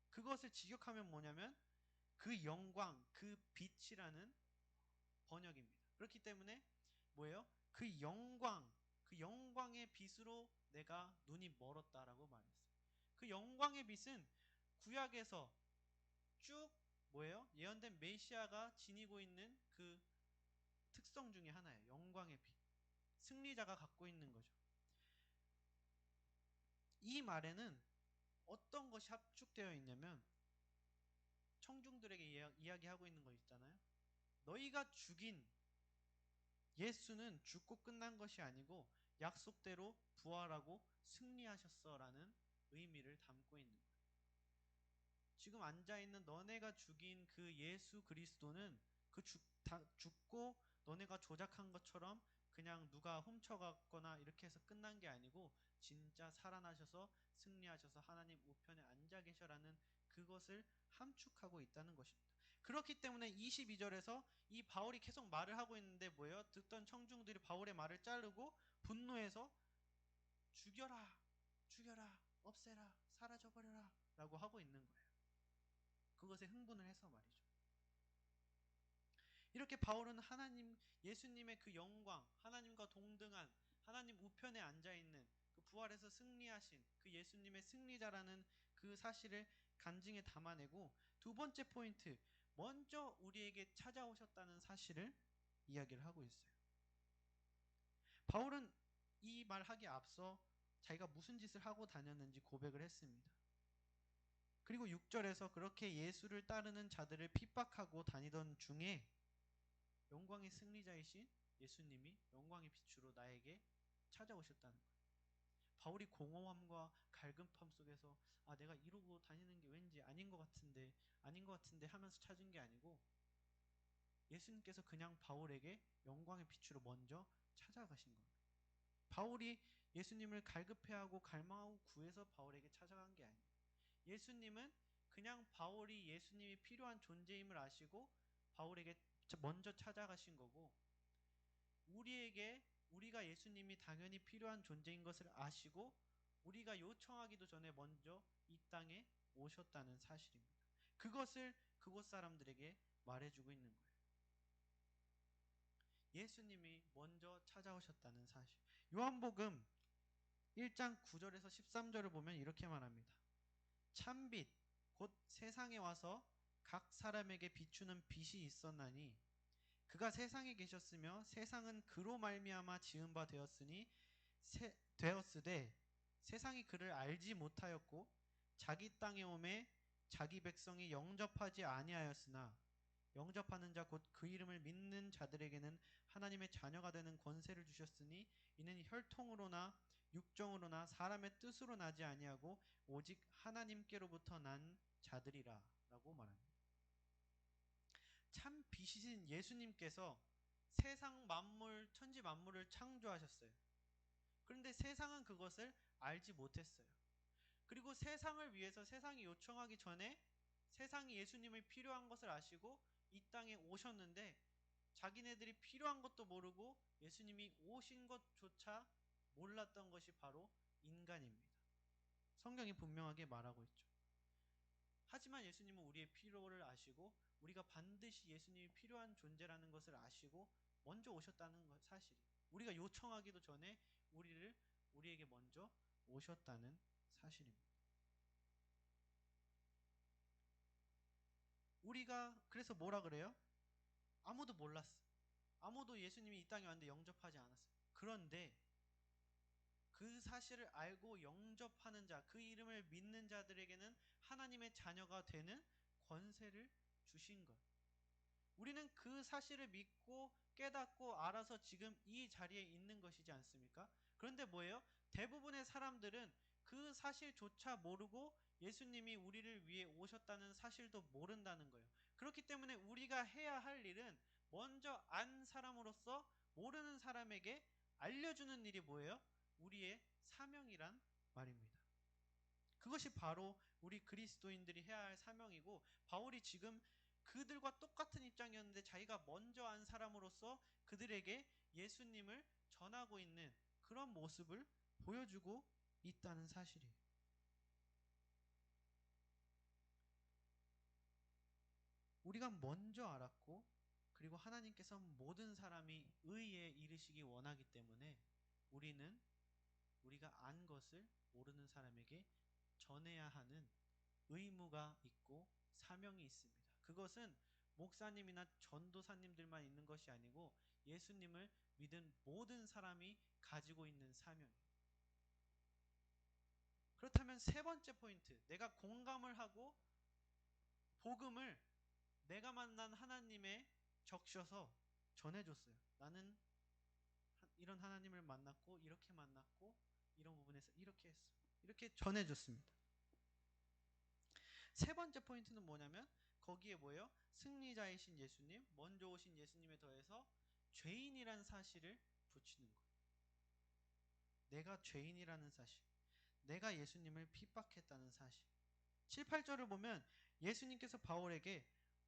그것을 직역하면 뭐냐면 그 영광, 그 빛이라는 번역입니다. 그렇기 때문에 뭐예요? 그 영광의 빛으로 내가 눈이 멀었다라고 말했어요. 그 영광의 빛은 구약에서 쭉 뭐예요? 예언된 메시아가 지니고 있는 그 특성 중에 하나예요. 영광의 빛. 승리자가 갖고 있는 거죠. 이 말에는 어떤 것이 합축되어 있냐면 청중들에게 이야기하고 있는 거 있잖아요. 너희가 죽인 예수는 죽고 끝난 것이 아니고 약속대로 부활하고 승리하셨어라는 의미를 담고 있는 거예요. 지금 앉아있는 너네가 죽인 그 예수 그리스도는 죽고 너네가 조작한 것처럼 그냥 누가 훔쳐갔거나 이렇게 해서 끝난 게 아니고 진짜 살아나셔서 승리하셔서 하나님 우편에 앉아 계셔라는 그것을 함축하고 있다는 것입니다. 그렇기 때문에 22절에서 이 바울이 계속 말을 하고 있는데 뭐예요? 듣던 청중들이 바울의 말을 자르고 분노해서 죽여라, 죽여라, 없애라, 사라져버려라 라고 하고 있는 거예요. 그것에 흥분을 해서 말이죠. 이렇게 바울은 하나님, 예수님의 그 영광, 하나님과 동등한 하나님 우편에 앉아있는 그 부활해서 승리하신 그 예수님의 승리자라는 그 사실을 간증에 담아내고 두 번째 포인트, 먼저 우리에게 찾아오셨다는 사실을 이야기를 하고 있어요. 바울은 이 말하기에 앞서 자기가 무슨 짓을 하고 다녔는지 고백을 했습니다. 그리고 6절에서 그렇게 예수를 따르는 자들을 핍박하고 다니던 중에 영광의 승리자이신 예수님이 영광의 빛으로 나에게 찾아오셨다는 거예요. 바울이 공허함과 갈급함 속에서 내가 이러고 다니는 게 왠지 아닌 것 같은데 하면서 찾은 게 아니고 예수님께서 그냥 바울에게 영광의 빛으로 먼저 찾아가신 겁니다. 바울이 예수님을 갈급해하고 갈망하고 구해서 바울에게 찾아간 게 아니에요. 예수님은 그냥 바울이 예수님이 필요한 존재임을 아시고 바울에게 먼저 찾아가신 거고, 우리가 예수님이 당연히 필요한 존재인 것을 아시고 우리가 요청하기도 전에 먼저 이 땅에 오셨다는 사실입니다. 그것을 그곳 사람들에게 말해주고 있는 거예요. 예수님이 먼저 찾아오셨다는 사실. 요한복음 1장 9절에서 13절을 보면 이렇게 말합니다. 참빛 곧 세상에 와서 각 사람에게 비추는 빛이 있었나니 그가 세상에 계셨으며 세상은 그로 말미암아 지은 바 되었으되 세상이 그를 알지 못하였고 자기 땅에 오매 자기 백성이 영접하지 아니하였으나 영접하는 자 곧 그 이름을 믿는 자들에게는 하나님의 자녀가 되는 권세를 주셨으니 이는 혈통으로나 육정으로나 사람의 뜻으로 나지 아니하고 오직 하나님께로부터 난 자들이라 라고 말합니다. 참 빛이신 예수님께서 세상 만물, 천지 만물을 창조하셨어요. 그런데 세상은 그것을 알지 못했어요. 그리고 세상을 위해서 세상이 요청하기 전에 세상이 예수님을 필요한 것을 아시고 이 땅에 오셨는데 자기네들이 필요한 것도 모르고 예수님이 오신 것조차 몰랐던 것이 바로 인간입니다. 성경이 분명하게 말하고 있죠. 하지만 예수님은 우리의 필요를 아시고 우리가 반드시 예수님이 필요한 존재라는 것을 아시고 먼저 오셨다는 것 사실이에요. 우리가 요청하기도 전에 우리에게 먼저 오셨다는 사실입니다. 우리가 그래서 뭐라 그래요? 아무도 몰랐어. 아무도 예수님이 이 땅에 왔는데 영접하지 않았어요. 그런데 그 사실을 알고 영접하는 자, 그 이름을 믿는 자들에게는 하나님의 자녀가 되는 권세를 주신 것. 우리는 그 사실을 믿고 깨닫고 알아서 지금 이 자리에 있는 것이지 않습니까? 그런데 뭐예요? 대부분의 사람들은 그 사실조차 모르고 예수님이 우리를 위해 오셨다는 사실도 모른다는 거예요. 그렇기 때문에 우리가 해야 할 일은 먼저 안 사람으로서 모르는 사람에게 알려주는 일이 뭐예요? 우리의 사명이란 말입니다. 그것이 바로 우리 그리스도인들이 해야 할 사명이고, 바울이 지금 그들과 똑같은 입장이었는데 자기가 먼저 안 사람으로서 그들에게 예수님을 전하고 있는 그런 모습을 보여주고 있다는 사실이에요. 우리가 먼저 알았고, 그리고 하나님께서 모든 사람이 의에 이르시기 원하기 때문에 우리는 우리가 안 것을 모르는 사람에게 전해야 하는 의무가 있고 사명이 있습니다. 그것은 목사님이나 전도사님들만 있는 것이 아니고 예수님을 믿은 모든 사람이 가지고 있는 사명이에요. 그렇다면 세 번째 포인트, 내가 공감을 하고 복음을 내가 만난 하나님에 적셔서 전해줬어요. 나는 이런 하나님을 만났고 이렇게 만났고 이런 부분에서 이렇게 했어. 이렇게 전해줬습니다. 세 번째 포인트는 뭐냐면 거기에 뭐예요? 승리자이신 예수님, 먼저 오신 예수님에 더해서 죄인이란 사실을 붙이는 거예요. 내가 죄인이라는 사실, 내가 예수님을 핍박했다는 사실. 7, 8절을 보면 예수님께서 바울에게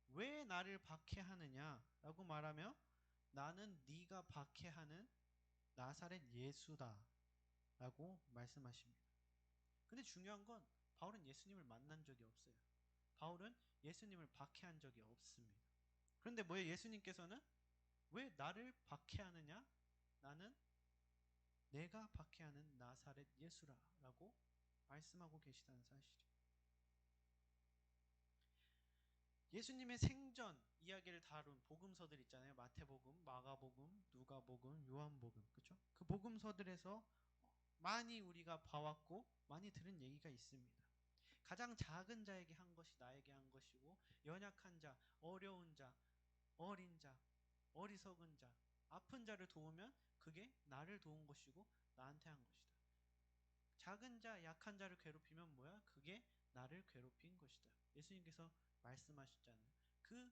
왜 나를 박해하느냐 라고 말하며 나는 네가 박해하는 나사렛 예수다 라고 말씀하십니다. 근데 중요한 건 바울은 예수님을 만난 적이 없어요. 바울은 예수님을 박해한 적이 없습니다. 그런데 뭐예요? 예수님께서는 왜 나를 박해하느냐? 나는 내가 박해하는 나사렛 예수라 라고 말씀하고 계시다는 사실이에요. 예수님의 생전 이야기를 다룬 복음서들 있잖아요. 마태복음, 마가복음, 누가복음, 요한복음, 그렇죠? 그 복음서들에서 많이 우리가 봐왔고 많이 들은 얘기가 있습니다. 가장 작은 자에게 한 것이 나에게 한 것이고, 연약한 자, 어려운 자, 어린 자, 어리석은 자, 아픈 자를 도우면 그게 나를 도운 것이고 나한테 한 것이다. 작은 자, 약한 자를 괴롭히면 뭐야? 그게 나를 괴롭힌 것이다. 예수님께서 말씀하셨잖아요. 그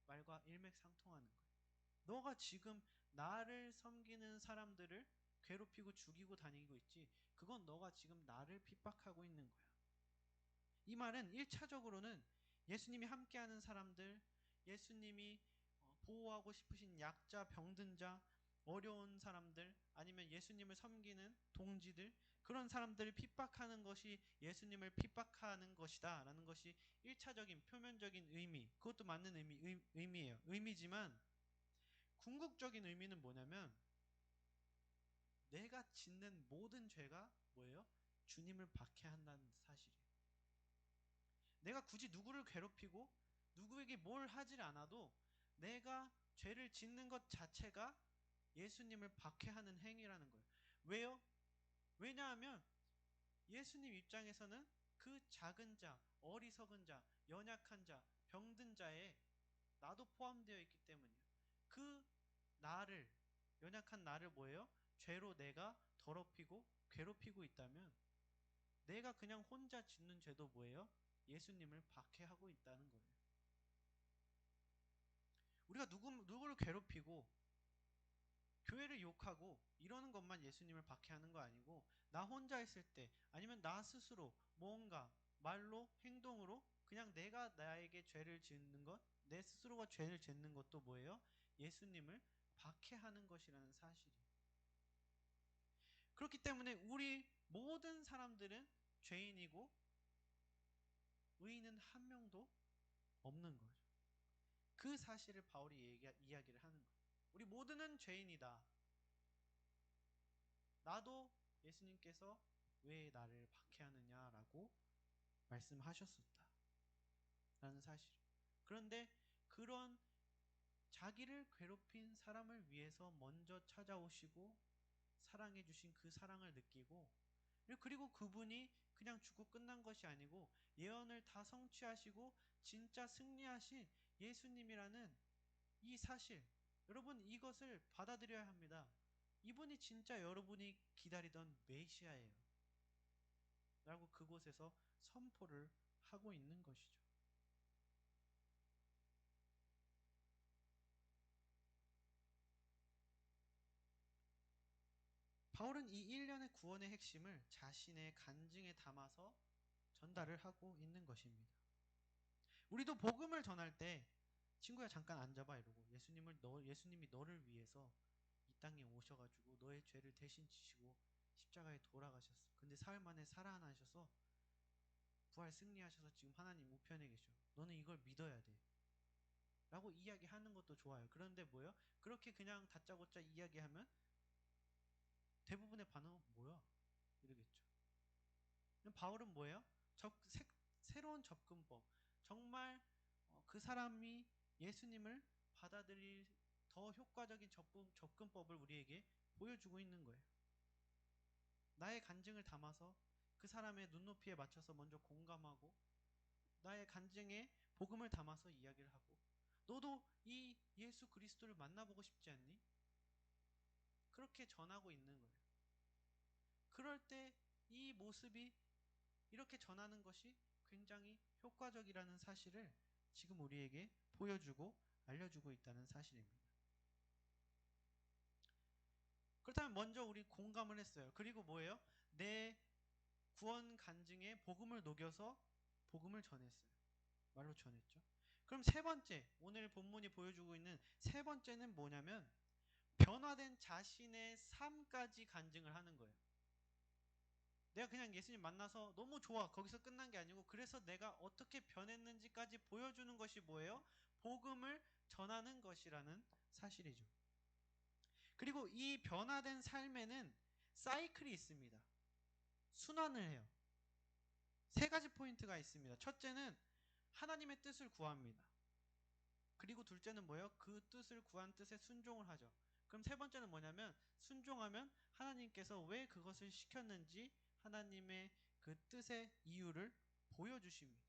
말과 일맥상통하는 거예요. 너가 지금 나를 섬기는 사람들을 괴롭히고 죽이고 다니고 있지, 그건 너가 지금 나를 핍박하고 있는 거야. 이 말은 1차적으로는 예수님이 함께하는 사람들, 예수님이 보호하고 싶으신 약자, 병든 자, 어려운 사람들, 아니면 예수님을 섬기는 동지들, 그런 사람들을 핍박하는 것이 예수님을 핍박하는 것이다 라는 것이 1차적인 표면적인 의미, 그것도 맞는 의미예요. 의미지만 궁극적인 의미는 뭐냐면 내가 짓는 모든 죄가 뭐예요? 주님을 박해한다는 사실이에요. 내가 굳이 누구를 괴롭히고 누구에게 뭘 하질 않아도 내가 죄를 짓는 것 자체가 예수님을 박해하는 행위라는 거예요. 왜요? 왜냐하면 예수님 입장에서는 그 작은 자, 어리석은 자, 연약한 자, 병든 자에 나도 포함되어 있기 때문이에요. 그 나를, 연약한 나를 뭐예요? 죄로 내가 더럽히고 괴롭히고 있다면 내가 그냥 혼자 짓는 죄도 뭐예요? 예수님을 박해하고 있다는 거예요. 우리가 누구를 괴롭히고 교회를 욕하고 이러는 것만 예수님을 박해하는 거 아니고, 나 혼자 있을 때 아니면 나 스스로 뭔가 말로 행동으로 그냥 내가 나에게 죄를 짓는 것, 내 스스로가 죄를 짓는 것도 뭐예요? 예수님을 박해하는 것이라는 사실이에요. 그렇기 때문에 우리 모든 사람들은 죄인이고 의인은 한 명도 없는 거죠. 그 사실을 바울이 이야기를 하는 거예요. 우리 모두는 죄인이다. 나도 예수님께서 왜 나를 박해하느냐라고 말씀하셨었다 라는 사실. 그런데 그런 자기를 괴롭힌 사람을 위해서 먼저 찾아오시고 사랑해 주신 그 사랑을 느끼고, 그리고 그분이 그냥 죽고 끝난 것이 아니고 예언을 다 성취하시고 진짜 승리하신 예수님이라는 이 사실, 여러분 이것을 받아들여야 합니다. 이분이 진짜 여러분이 기다리던 메시아예요 라고 그곳에서 선포를 하고 있는 것이죠. 바울은 이 일련의 구원의 핵심을 자신의 간증에 담아서 전달을 하고 있는 것입니다. 우리도 복음을 전할 때 친구야 잠깐 앉아봐 이러고 예수님이 너를 위해서 이 땅에 오셔가지고 너의 죄를 대신 지시고 십자가에 돌아가셨어. 근데 사흘 만에 살아나셔서 부활 승리하셔서 지금 하나님 우편에 계셔. 너는 이걸 믿어야 돼. 라고 이야기하는 것도 좋아요. 그런데 뭐예요? 그렇게 그냥 다짜고짜 이야기하면 대부분의 반응은 뭐야? 이러겠죠. 바울은 뭐예요? 새로운 접근법. 정말 그 사람이 예수님을 받아들일 더 효과적인 접근법을 우리에게 보여주고 있는 거예요. 나의 간증을 담아서 그 사람의 눈높이에 맞춰서 먼저 공감하고 나의 간증에 복음을 담아서 이야기를 하고 너도 이 예수 그리스도를 만나보고 싶지 않니? 그렇게 전하고 있는 거예요. 그럴 때 이 모습이 이렇게 전하는 것이 굉장히 효과적이라는 사실을 지금 우리에게 보여주고 알려주고 있다는 사실입니다. 그렇다면 먼저 우리 공감을 했어요. 그리고 뭐예요? 내 구원 간증에 복음을 녹여서 복음을 전했어요. 말로 전했죠. 그럼 세 번째, 오늘 본문이 보여주고 있는 세 번째는 뭐냐면 변화된 자신의 삶까지 간증을 하는 거예요. 내가 그냥 예수님 만나서 너무 좋아. 거기서 끝난 게 아니고 그래서 내가 어떻게 변했는지까지 보여주는 것이 뭐예요? 복음을 전하는 것이라는 사실이죠. 그리고 이 변화된 삶에는 사이클이 있습니다. 순환을 해요. 세 가지 포인트가 있습니다. 첫째는 하나님의 뜻을 구합니다. 그리고 둘째는 뭐예요? 그 뜻을 구한 뜻에 순종을 하죠. 그럼 세 번째는 뭐냐면 순종하면 하나님께서 왜 그것을 시켰는지 하나님의 그 뜻의 이유를 보여주십니다.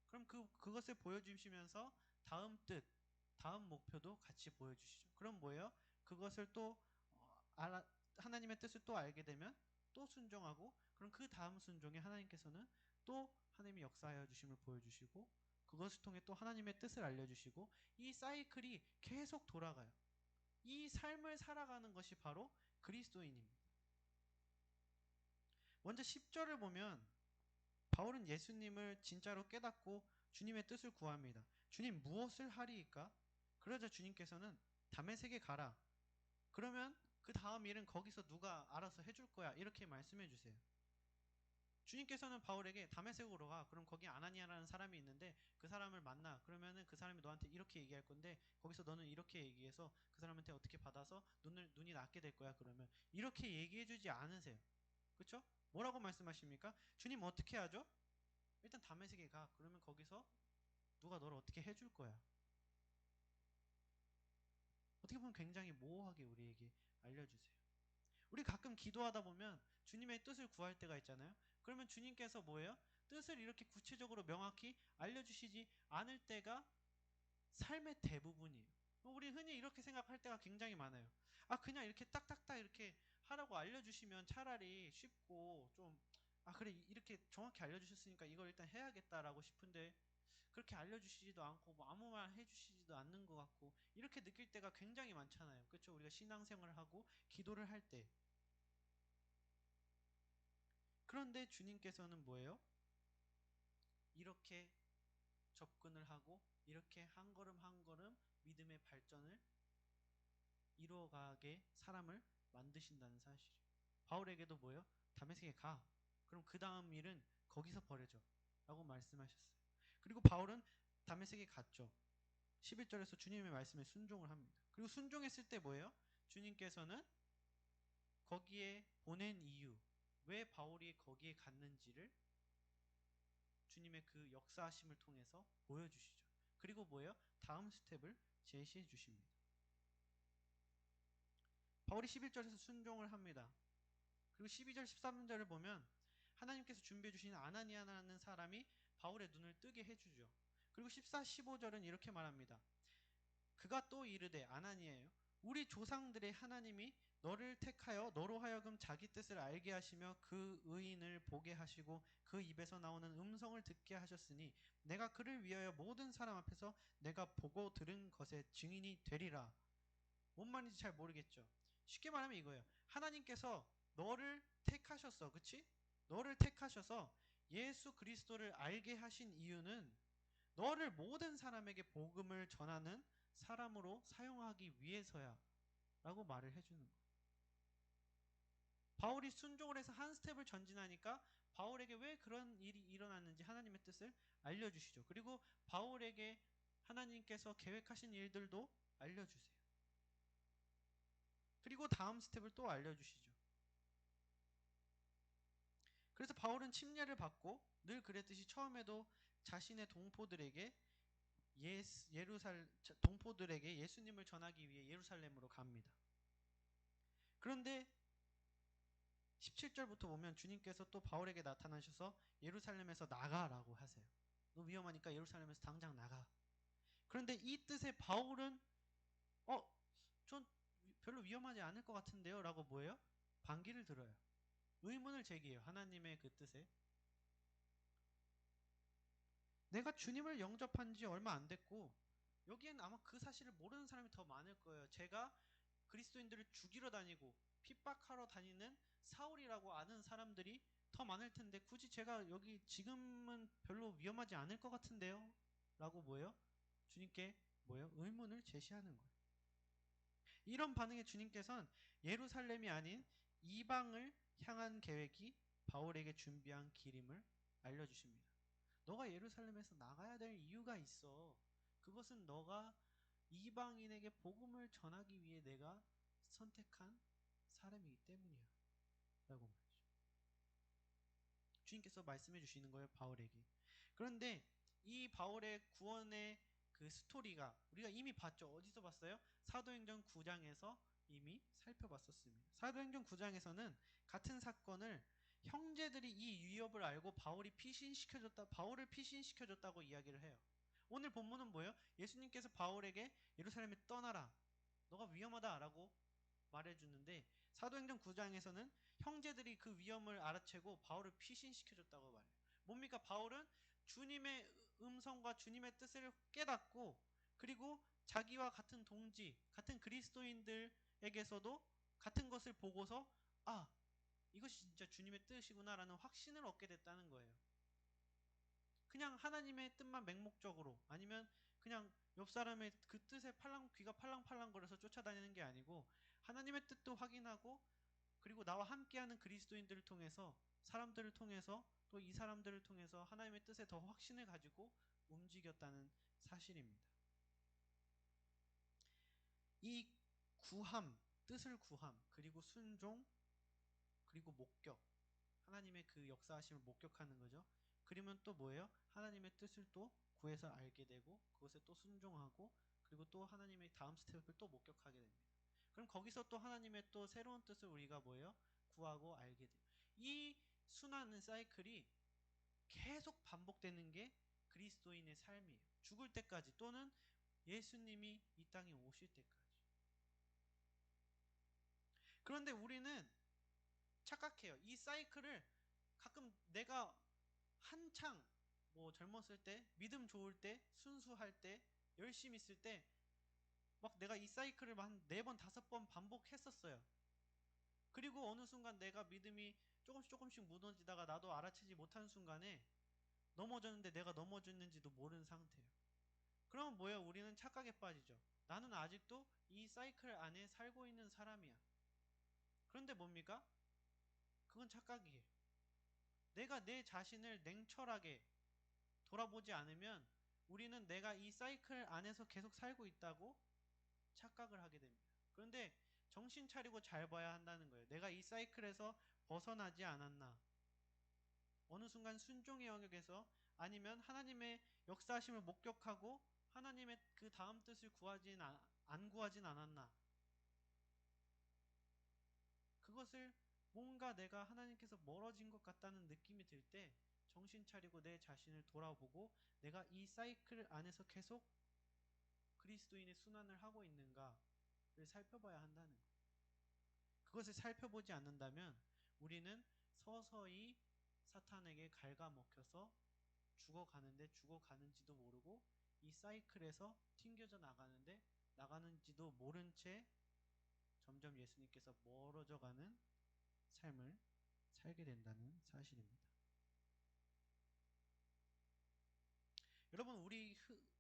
그럼 그것을 보여주시면서 다음 뜻, 다음 목표도 같이 보여주시죠. 그럼 뭐예요? 그것을 또 하나님의 뜻을 또 알게 되면 또 순종하고 그럼 그 다음 순종에 하나님께서는 또 하나님이 역사하여 주심을 보여주시고 그것을 통해 또 하나님의 뜻을 알려주시고 이 사이클이 계속 돌아가요. 이 삶을 살아가는 것이 바로 그리스도인입니다. 먼저 10절을 보면 바울은 예수님을 진짜로 깨닫고 주님의 뜻을 구합니다. 주님 무엇을 하리이까? 그러자 주님께서는 다메섹에 가라. 그러면 그 다음 일은 거기서 누가 알아서 해줄 거야. 이렇게 말씀해 주세요. 주님께서는 바울에게 다메섹으로 가. 그럼 거기 아나니아라는 사람이 있는데 그 사람을 만나. 그러면은 그 사람이 너한테 이렇게 얘기할 건데 거기서 너는 이렇게 얘기해서 그 사람한테 어떻게 받아서 눈이 낫게 될 거야. 그러면 이렇게 얘기해 주지 않으세요. 그렇죠? 뭐라고 말씀하십니까? 주님 어떻게 하죠? 일단 다메섹에 가. 그러면 거기서 누가 너를 어떻게 해줄 거야. 어떻게 보면 굉장히 모호하게 우리에게 알려주세요. 우리 가끔 기도하다 보면 주님의 뜻을 구할 때가 있잖아요. 그러면 주님께서 뭐예요? 뜻을 이렇게 구체적으로 명확히 알려주시지 않을 때가 삶의 대부분이에요. 우리 흔히 이렇게 생각할 때가 굉장히 많아요. 그냥 이렇게 딱딱딱 이렇게 하라고 알려주시면 차라리 쉽고 좀 그래 이렇게 정확히 알려주셨으니까 이걸 일단 해야겠다라고 싶은데 그렇게 알려주시지도 않고 뭐 아무 말 해주시지도 않는 것 같고 이렇게 느낄 때가 굉장히 많잖아요. 그렇죠? 우리가 신앙생활을 하고 기도를 할 때. 그런데 주님께서는 뭐예요? 이렇게 접근을 하고 이렇게 한 걸음 한 걸음 믿음의 발전을 이루어가게 사람을 만드신다는 사실이에요. 바울에게도 뭐예요? 다메섹에 가. 그럼 그 다음 일은 거기서 벌여져 라고 말씀하셨어요. 그리고 바울은 다메섹에 갔죠. 11절에서 주님의 말씀에 순종을 합니다. 그리고 순종했을 때 뭐예요? 주님께서는 거기에 보낸 이유, 왜 바울이 거기에 갔는지를 주님의 그 역사하심을 통해서 보여주시죠. 그리고 뭐예요? 다음 스텝을 제시해 주십니다. 바울이 11절에서 순종을 합니다. 그리고 12절 13절을 보면 하나님께서 준비해 주신 아나니아라는 사람이 바울의 눈을 뜨게 해주죠. 그리고 14, 15절은 이렇게 말합니다. 그가 또 이르되 아나니아예요. 우리 조상들의 하나님이 너를 택하여 너로 하여금 자기 뜻을 알게 하시며 그 의인을 보게 하시고 그 입에서 나오는 음성을 듣게 하셨으니 내가 그를 위하여 모든 사람 앞에서 내가 보고 들은 것의 증인이 되리라. 뭔 말인지 잘 모르겠죠. 쉽게 말하면 이거예요. 하나님께서 너를 택하셨어. 그치? 너를 택하셔서 예수 그리스도를 알게 하신 이유는 너를 모든 사람에게 복음을 전하는 사람으로 사용하기 위해서야 라고 말을 해주는 거예요. 바울이 순종을 해서 한 스텝을 전진하니까 바울에게 왜 그런 일이 일어났는지 하나님의 뜻을 알려주시죠. 그리고 바울에게 하나님께서 계획하신 일들도 알려주세요. 그리고 다음 스텝을 또 알려주시죠. 그래서 바울은 침례를 받고 늘 그랬듯이 처음에도 자신의 동포들에게 동포들에게 예수님을 전하기 위해 예루살렘으로 갑니다. 그런데 17절부터 보면 주님께서 또 바울에게 나타나셔서 예루살렘에서 나가라고 하세요. 너 위험하니까 예루살렘에서 당장 나가. 그런데 이 뜻에 바울은 전 별로 위험하지 않을 것 같은데요 라고 뭐예요? 반기를 들어요. 의문을 제기해요. 하나님의 그 뜻에. 내가 주님을 영접한 지 얼마 안 됐고 여기엔 아마 그 사실을 모르는 사람이 더 많을 거예요. 제가 그리스도인들을 죽이러 다니고 핍박하러 다니는 사울이라고 아는 사람들이 더 많을 텐데 굳이 제가 여기 지금은 별로 위험하지 않을 것 같은데요? 라고 뭐예요? 주님께 뭐예요? 의문을 제시하는 거예요. 이런 반응에 주님께서는 예루살렘이 아닌 이방을 향한 계획이 바울에게 준비한 길임을 알려주십니다. 너가 예루살렘에서 나가야 될 이유가 있어. 그것은 너가 이방인에게 복음을 전하기 위해 내가 선택한 사람이기 때문이야. 라고 말이죠. 주님께서 말씀해 주시는 거예요. 바울에게. 그런데 이 바울의 구원의 그 스토리가 우리가 이미 봤죠. 어디서 봤어요? 사도행전 9장에서 이미 살펴봤었습니다. 사도행전 9장에서는 같은 사건을 형제들이 이 위협을 알고 바울을 피신시켜줬다고 이야기를 해요. 오늘 본문은 뭐예요? 예수님께서 바울에게 예루살렘에 떠나라. 너가 위험하다라고 말해주는데 사도행전 9장에서는 형제들이 그 위험을 알아채고 바울을 피신시켜줬다고 말해요. 뭡니까? 바울은 주님의 음성과 주님의 뜻을 깨닫고 그리고 자기와 같은 동지, 같은 그리스도인들에게서도 같은 것을 보고서 이것이 진짜 주님의 뜻이구나라는 확신을 얻게 됐다는 거예요. 그냥 하나님의 뜻만 맹목적으로 아니면 그냥 옆 사람의 그 뜻에 귀가 팔랑팔랑거려서 쫓아다니는 게 아니고 하나님의 뜻도 확인하고 그리고 나와 함께하는 그리스도인들을 통해서 사람들을 통해서 또 이 사람들을 통해서 하나님의 뜻에 더 확신을 가지고 움직였다는 사실입니다. 이 뜻을 구함, 그리고 순종, 그리고 목격, 하나님의 그 역사하심을 목격하는 거죠. 그러면 또 뭐예요? 하나님의 뜻을 또 구해서 알게 되고 그것에 또 순종하고 그리고 또 하나님의 다음 스텝을 또 목격하게 됩니다. 그럼 거기서 또 하나님의 또 새로운 뜻을 우리가 뭐예요? 구하고 알게 돼요. 이 순환의 사이클이 계속 반복되는 게 그리스도인의 삶이에요. 죽을 때까지 또는 예수님이 이 땅에 오실 때까지. 그런데 우리는 착각해요. 이 사이클을 가끔 내가 한창 젊었을 때, 믿음 좋을 때, 순수할 때, 열심히 있을 때 막 내가 이 사이클을 한 4번, 5번 반복했었어요. 그리고 어느 순간 내가 믿음이 조금씩 무너지다가 나도 알아채지 못한 순간에 넘어졌는데 내가 넘어졌는지도 모르는 상태예요. 그러면 뭐예요? 우리는 착각에 빠지죠. 나는 아직도 이 사이클 안에 살고 있는 사람이야. 그런데 뭡니까? 그건 착각이에요. 내가 내 자신을 냉철하게 돌아보지 않으면 우리는 내가 이 사이클 안에서 계속 살고 있다고 착각을 하게 됩니다. 그런데 정신 차리고 잘 봐야 한다는 거예요. 내가 이 사이클에서 벗어나지 않았나? 어느 순간 순종의 영역에서 아니면 하나님의 역사하심을 목격하고 하나님의 그 다음 뜻을 안 구하진 않았나? 그것을 뭔가 내가 하나님께서 멀어진 것 같다는 느낌이 들 때 정신 차리고 내 자신을 돌아보고 내가 이 사이클 안에서 계속 그리스도인의 순환을 하고 있는가를 살펴봐야 한다는 거예요. 그것을 살펴보지 않는다면 우리는 서서히 사탄에게 갉아먹혀서 죽어가는지도 모르고 이 사이클에서 튕겨져 나가는지도 모른 채 점점 예수님께서 멀어져가는 삶을 살게 된다는 사실입니다. 여러분, 우리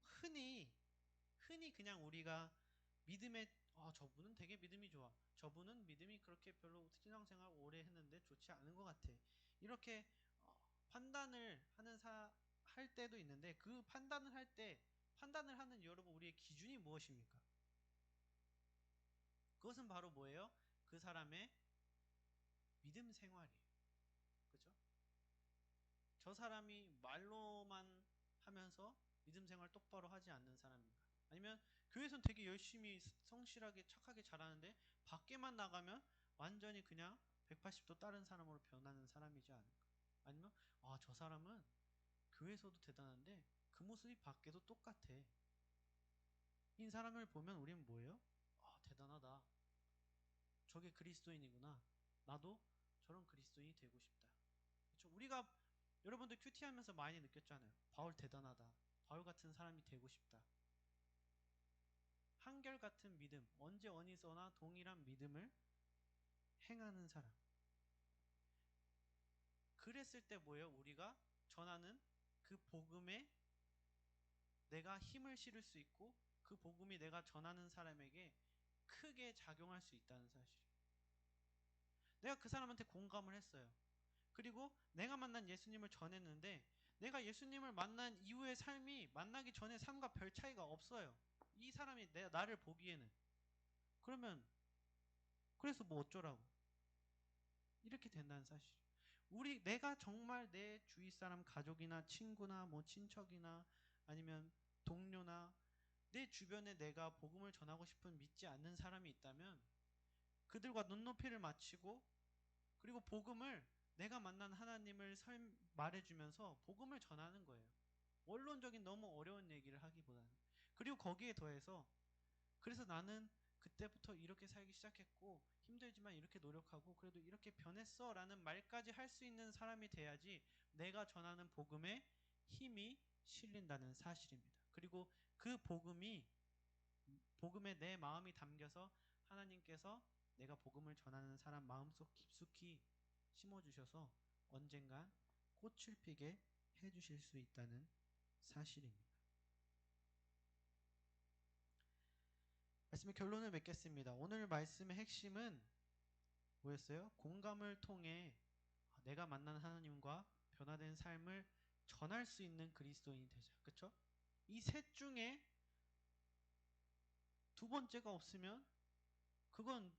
흔히 그냥 우리가 믿음에 저분은 되게 믿음이 좋아. 저분은 믿음이 그렇게 별로 신앙생활 오래 했는데 좋지 않은 것 같아. 이렇게 판단을 할 때도 있는데, 그 판단을 할 때 판단을 하는 여러분 우리의 기준이 무엇입니까? 그것은 바로 뭐예요? 그 사람의 믿음 생활이에요. 그죠? 저 사람이 말로만 하면서 믿음 생활 똑바로 하지 않는 사람인가? 아니면 교회에선 되게 열심히 성실하게 착하게 잘하는데 밖에만 나가면 완전히 그냥 180도 다른 사람으로 변하는 사람이지 않을까? 아니면 저 사람은 교회에서도 대단한데 그 모습이 밖에도 똑같아. 이 사람을 보면 우리는 뭐예요? 대단하다. 저게 그리스도인이구나. 나도 저런 그리스도인이 되고 싶다. 그렇죠? 우리가 여러분들 큐티 하면서 많이 느꼈잖아요. 바울 대단하다. 바울 같은 사람이 되고 싶다. 한결같은 믿음, 언제 어디서나 동일한 믿음을 행하는 사람. 그랬을 때 뭐예요? 우리가 전하는 그 복음에 내가 힘을 실을 수 있고 그 복음이 내가 전하는 사람에게 크게 작용할 수 있다는 사실. 내가 그 사람한테 공감을 했어요. 그리고 내가 만난 예수님을 전했는데 내가 예수님을 만난 이후의 삶이 만나기 전의 삶과 별 차이가 없어요. 이 사람이 나를 보기에는. 그러면 그래서 뭐 어쩌라고. 이렇게 된다는 사실. 내가 정말 내 주위 사람 가족이나 친구나 뭐 친척이나 아니면 동료나 내 주변에 내가 복음을 전하고 싶은 믿지 않는 사람이 있다면 그들과 눈높이를 맞추고 그리고 복음을 내가 만난 하나님을 말해주면서 복음을 전하는 거예요. 원론적인 너무 어려운 얘기를 하기보다는. 그리고 거기에 더해서 그래서 나는 그때부터 이렇게 살기 시작했고 힘들지만 이렇게 노력하고 그래도 이렇게 변했어 라는 말까지 할 수 있는 사람이 돼야지 내가 전하는 복음에 힘이 실린다는 사실입니다. 그리고 그 복음에 내 마음이 담겨서 하나님께서 내가 복음을 전하는 사람 마음속 깊숙이 심어주셔서 언젠간 꽃을 피게 해주실 수 있다는 사실입니다. 말씀의 결론을 맺겠습니다. 오늘 말씀의 핵심은 뭐였어요? 공감을 통해 내가 만난 하나님과 변화된 삶을 전할 수 있는 그리스도인이 되자. 그쵸? 이 셋 중에 두 번째가 없으면 그건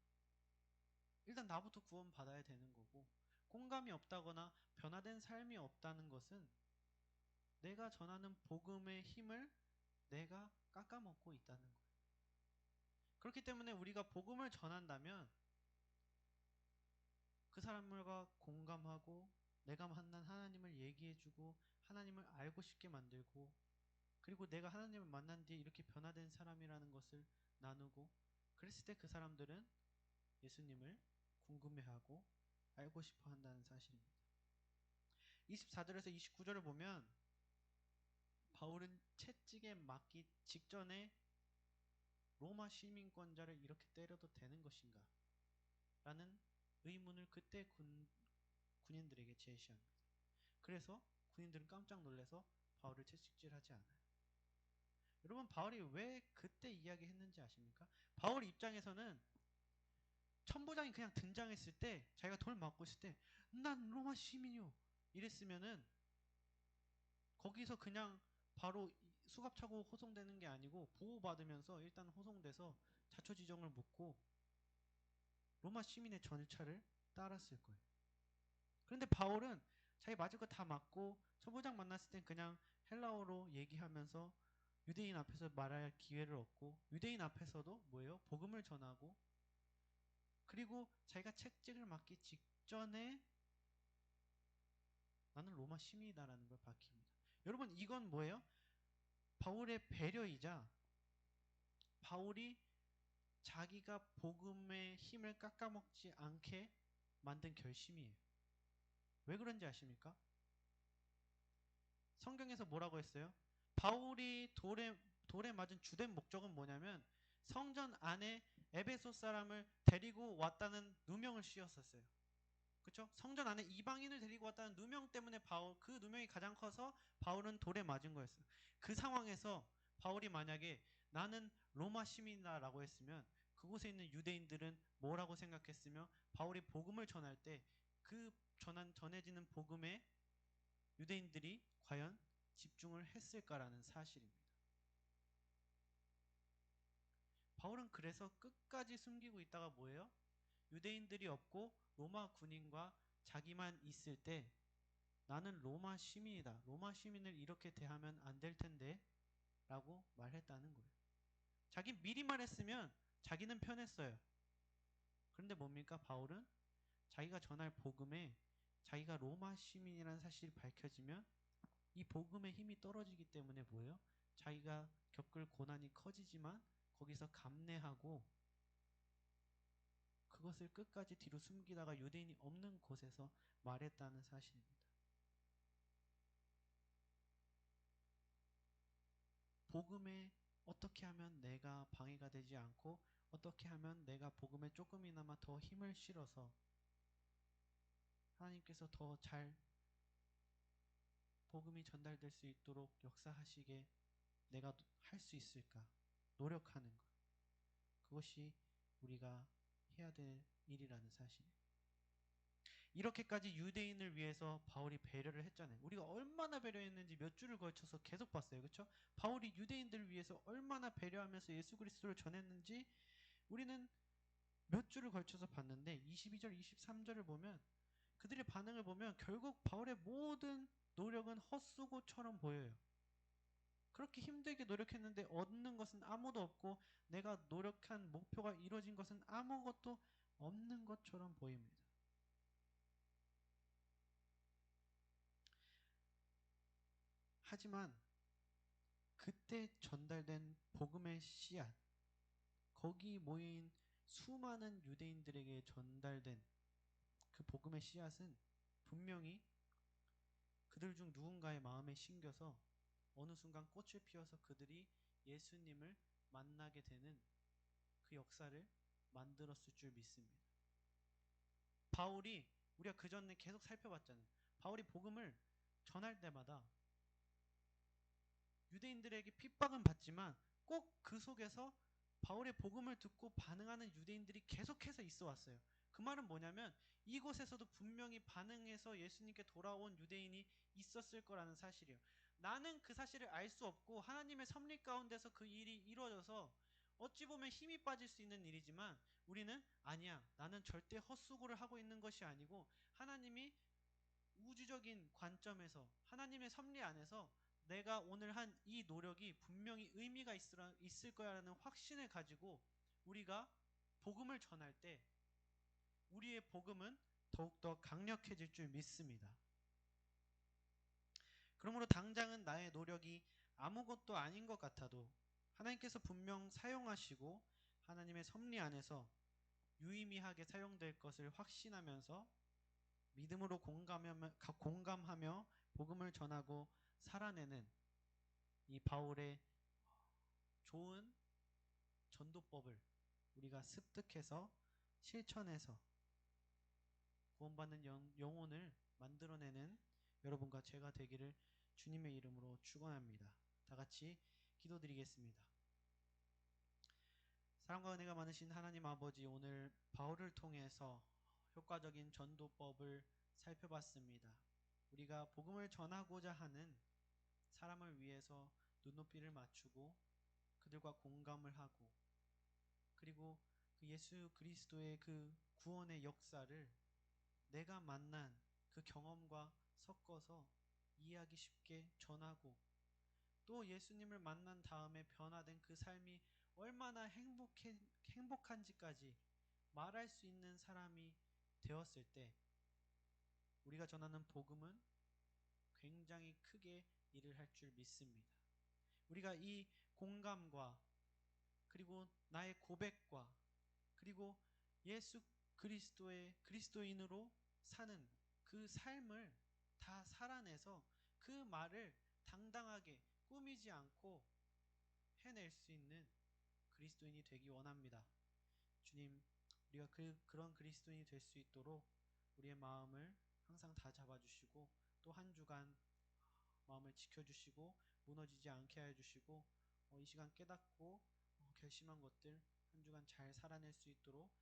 일단 나부터 구원 받아야 되는 거고 공감이 없다거나 변화된 삶이 없다는 것은 내가 전하는 복음의 힘을 내가 깎아먹고 있다는 거예요. 그렇기 때문에 우리가 복음을 전한다면 그 사람들과 공감하고 내가 만난 하나님을 얘기해주고 하나님을 알고 싶게 만들고 그리고 내가 하나님을 만난 뒤에 이렇게 변화된 사람이라는 것을 나누고 그랬을 때 그 사람들은 예수님을 궁금해하고 알고 싶어 한다는 사실입니다. 24절에서 29절을 보면 바울은 채찍에 맞기 직전에 로마 시민권자를 이렇게 때려도 되는 것인가? 라는 의문을 그때 군인들에게 제시합니다. 그래서 군인들은 깜짝 놀라서 바울을 채찍질하지 않아요. 여러분 바울이 왜 그때 이야기했는지 아십니까? 바울 입장에서는 천부장이 그냥 등장했을 때 자기가 돌 맞고 있을 때 난 로마 시민이요 이랬으면은 거기서 그냥 바로 수갑차고 호송되는 게 아니고 보호받으면서 일단 호송돼서 자초지종을 묻고 로마 시민의 절차를 따랐을 거예요. 그런데 바울은 자기 맞을 거 다 맞고 천부장 만났을 땐 그냥 헬라어로 얘기하면서 유대인 앞에서 말할 기회를 얻고 유대인 앞에서도 뭐예요? 복음을 전하고 그리고 자기가 채찍을 맞기 직전에 나는 로마 시민이다라는 걸 밝힙니다. 여러분 이건 뭐예요? 바울의 배려이자 바울이 자기가 복음의 힘을 깎아먹지 않게 만든 결심이에요. 왜 그런지 아십니까? 성경에서 뭐라고 했어요? 바울이 돌에 맞은 주된 목적은 뭐냐면 성전 안에 에베소 사람을 데리고 왔다는 누명을 씌웠었어요. 그렇죠? 성전 안에 이방인을 데리고 왔다는 누명 때문에 그 누명이 가장 커서 바울은 돌에 맞은 거였어요. 그 상황에서 바울이 만약에 나는 로마 시민이다라고 했으면 그곳에 있는 유대인들은 뭐라고 생각했으며 바울이 복음을 전할 때 그 전해지는 복음에 유대인들이 과연 집중을 했을까라는 사실입니다. 바울은 그래서 끝까지 숨기고 있다가 뭐예요? 유대인들이 없고 로마 군인과 자기만 있을 때 나는 로마 시민이다. 로마 시민을 이렇게 대하면 안 될 텐데 라고 말했다는 거예요. 자기 미리 말했으면 자기는 편했어요. 그런데 뭡니까? 바울은 자기가 전할 복음에 자기가 로마 시민이라는 사실이 밝혀지면 이 복음의 힘이 떨어지기 때문에 뭐예요? 자기가 겪을 고난이 커지지만 거기서 감내하고 그것을 끝까지 뒤로 숨기다가 유대인이 없는 곳에서 말했다는 사실입니다. 복음에 어떻게 하면 내가 방해가 되지 않고 어떻게 하면 내가 복음에 조금이나마 더 힘을 실어서 하나님께서 더 잘 복음이 전달될 수 있도록 역사하시게 내가 할 수 있을까? 노력하는 것. 그것이 우리가 해야 될 일이라는 사실이에요. 이렇게까지 유대인을 위해서 바울이 배려를 했잖아요. 우리가 얼마나 배려했는지 몇 주를 걸쳐서 계속 봤어요. 그렇죠? 바울이 유대인들을 위해서 얼마나 배려하면서 예수 그리스도를 전했는지 우리는 몇 주를 걸쳐서 봤는데 22절, 23절을 보면 그들의 반응을 보면 결국 바울의 모든 노력은 헛수고처럼 보여요. 그렇게 힘들게 노력했는데 얻는 것은 아무도 없고 내가 노력한 목표가 이루어진 것은 아무것도 없는 것처럼 보입니다. 하지만 그때 전달된 복음의 씨앗, 거기 모인 수많은 유대인들에게 전달된 그 복음의 씨앗은 분명히 그들 중 누군가의 마음에 심겨서 어느 순간 꽃을 피워서 그들이 예수님을 만나게 되는 그 역사를 만들었을 줄 믿습니다. 바울이 우리가 그 전에 계속 살펴봤잖아요. 바울이 복음을 전할 때마다 유대인들에게 핍박은 받지만 꼭 그 속에서 바울의 복음을 듣고 반응하는 유대인들이 계속해서 있어 왔어요. 그 말은 뭐냐면 이곳에서도 분명히 반응해서 예수님께 돌아온 유대인이 있었을 거라는 사실이에요. 나는 그 사실을 알 수 없고 하나님의 섭리 가운데서 그 일이 이루어져서 어찌 보면 힘이 빠질 수 있는 일이지만 우리는 아니야. 나는 절대 헛수고를 하고 있는 것이 아니고 하나님이 우주적인 관점에서 하나님의 섭리 안에서 내가 오늘 한 이 노력이 분명히 의미가 있을 거야라는 확신을 가지고 우리가 복음을 전할 때 우리의 복음은 더욱더 강력해질 줄 믿습니다. 그러므로 당장은 나의 노력이 아무것도 아닌 것 같아도 하나님께서 분명 사용하시고 하나님의 섭리 안에서 유의미하게 사용될 것을 확신하면서 믿음으로 공감하며 복음을 전하고 살아내는 이 바울의 좋은 전도법을 우리가 습득해서 실천해서 구원받는 영혼을 만들어내는 여러분과 제가 되기를 주님의 이름으로 축원합니다. 다 같이 기도드리겠습니다. 사랑과 은혜가 많으신 하나님 아버지, 오늘 바울을 통해서 효과적인 전도법을 살펴봤습니다. 우리가 복음을 전하고자 하는 사람을 위해서 눈높이를 맞추고 그들과 공감을 하고 그리고 그 예수 그리스도의 그 구원의 역사를 내가 만난 그 경험과 섞어서 이해하기 쉽게 전하고 또 예수님을 만난 다음에 변화된 그 삶이 얼마나 행복한지까지 말할 수 있는 사람이 되었을 때 우리가 전하는 복음은 굉장히 크게 일을 할 줄 믿습니다. 우리가 이 공감과 그리고 나의 고백과 그리고 예수 그리스도의 그리스도인으로 사는 그 삶을 다 살아내서 그 말을 당당하게 꾸미지 않고 해낼 수 있는 그리스도인이 되기 원합니다. 주님, 우리가 그런 그리스도인이 될 수 있도록 우리의 마음을 항상 다 잡아주시고 또 한 주간 마음을 지켜주시고 무너지지 않게 해주시고 이 시간 깨닫고 결심한 것들 한 주간 잘 살아낼 수 있도록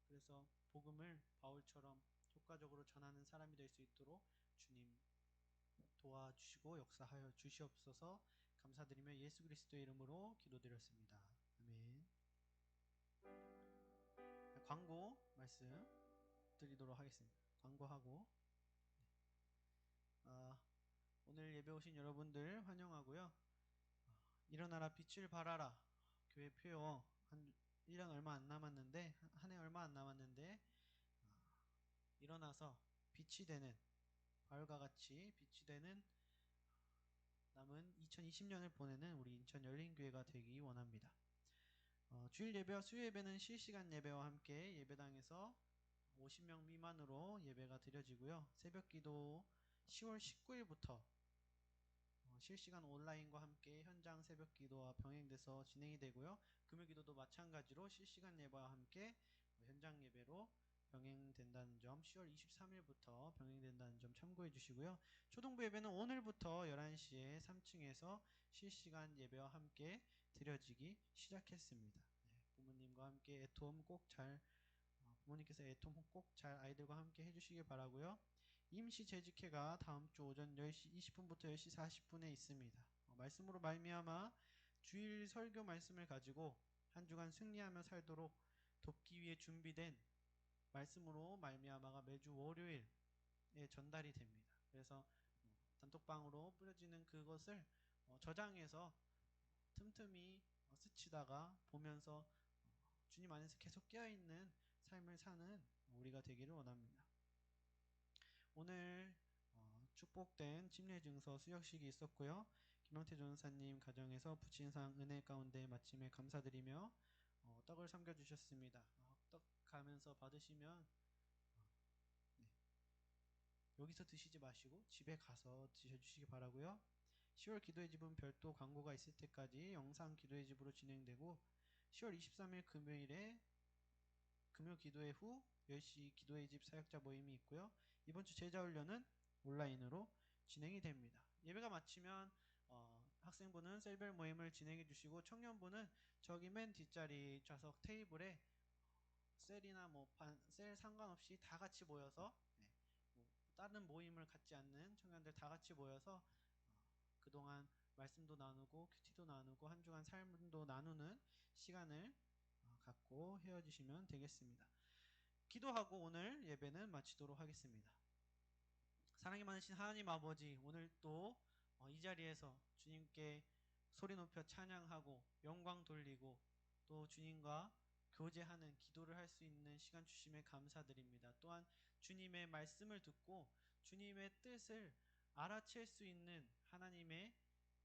그래서 복음을 바울처럼 효과적으로 전하는 사람이 될 수 있도록 주님 도와주시고 역사하여 주시옵소서. 감사드리며 예수 그리스도의 이름으로 기도드렸습니다. 아멘. 광고 말씀 드리도록 하겠습니다. 광고하고 오늘 예배 오신 여러분들 환영하고요. 일어나라 빛을 발하라 교회 표요 한 1년 얼마 안 남았는데 한 해 얼마 안 남았는데 일어나서 빛이 되는 바울과 같이 빛이 되는 남은 2020년을 보내는 우리 인천 열린교회가 되기 원합니다. 주일 예배와 수요 예배는 실시간 예배와 함께 예배당에서 50명 미만으로 예배가 드려지고요. 새벽기도 10월 19일부터 실시간 온라인과 함께 현장 새벽기도와 병행돼서 진행이 되고요. 금요기도도 마찬가지로 실시간 예배와 함께 현장 예배로 병행된다는 점 10월 23일부터 병행된다는 점 참고해 주시고요. 초등부 예배는 오늘부터 11시에 3층에서 실시간 예배와 함께 드려지기 시작했습니다. 부모님과 함께 애톰 꼭 잘 부모님께서 애톰 꼭 잘 아이들과 함께 해주시길 바라고요. 임시 재직회가 다음 주 오전 10시 20분부터 10시 40분에 있습니다. 말씀으로 말미암아 주일 설교 말씀을 가지고 한 주간 승리하며 살도록 돕기 위해 준비된 말씀으로 말미암아가 매주 월요일에 전달이 됩니다. 그래서 단톡방으로 뿌려지는 그것을 저장해서 틈틈이 스치다가 보면서 주님 안에서 계속 깨어있는 삶을 사는 우리가 되기를 원합니다. 오늘 축복된 침례증서 수여식이 있었고요. 김영태 전사님 가정에서 부친상 은혜 가운데 마침에 감사드리며 떡을 섬겨주셨습니다. 떡 가면서 받으시면 여기서 드시지 마시고 집에 가서 드셔주시기 바라고요. 10월 기도의 집은 별도 광고가 있을 때까지 영상 기도의 집으로 진행되고 10월 23일 금요일에 금요 기도회 후 10시 기도의 집 사역자 모임이 있고요. 이번 주 제자훈련은 온라인으로 진행이 됩니다. 예배가 마치면 학생부는 셀별 모임을 진행해 주시고 청년부는 저기 맨 뒷자리 좌석 테이블에 셀이나 셀 상관없이 다 같이 모여서 다른 모임을 갖지 않는 청년들 다 같이 모여서 그동안 말씀도 나누고 큐티도 나누고 한 주간 삶도 나누는 시간을 갖고 헤어지시면 되겠습니다. 기도하고 오늘 예배는 마치도록 하겠습니다. 사랑이 많으신 하나님 아버지, 오늘 또 이 자리에서 주님께 소리 높여 찬양하고 영광 돌리고 또 주님과 교제하는 기도를 할 수 있는 시간 주심에 감사드립니다. 또한 주님의 말씀을 듣고 주님의 뜻을 알아챌 수 있는 하나님의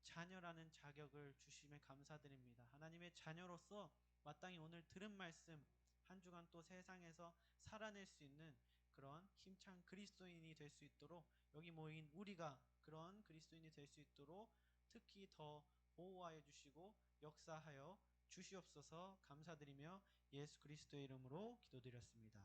자녀라는 자격을 주심에 감사드립니다. 하나님의 자녀로서 마땅히 오늘 들은 말씀 한 주간 또 세상에서 살아낼 수 있는 그런 힘찬 그리스도인이 될 수 있도록 여기 모인 우리가 그런 그리스도인이 될 수 있도록 특히 더 보호하여 주시고 역사하여 주시옵소서. 감사드리며 예수 그리스도의 이름으로 기도드렸습니다.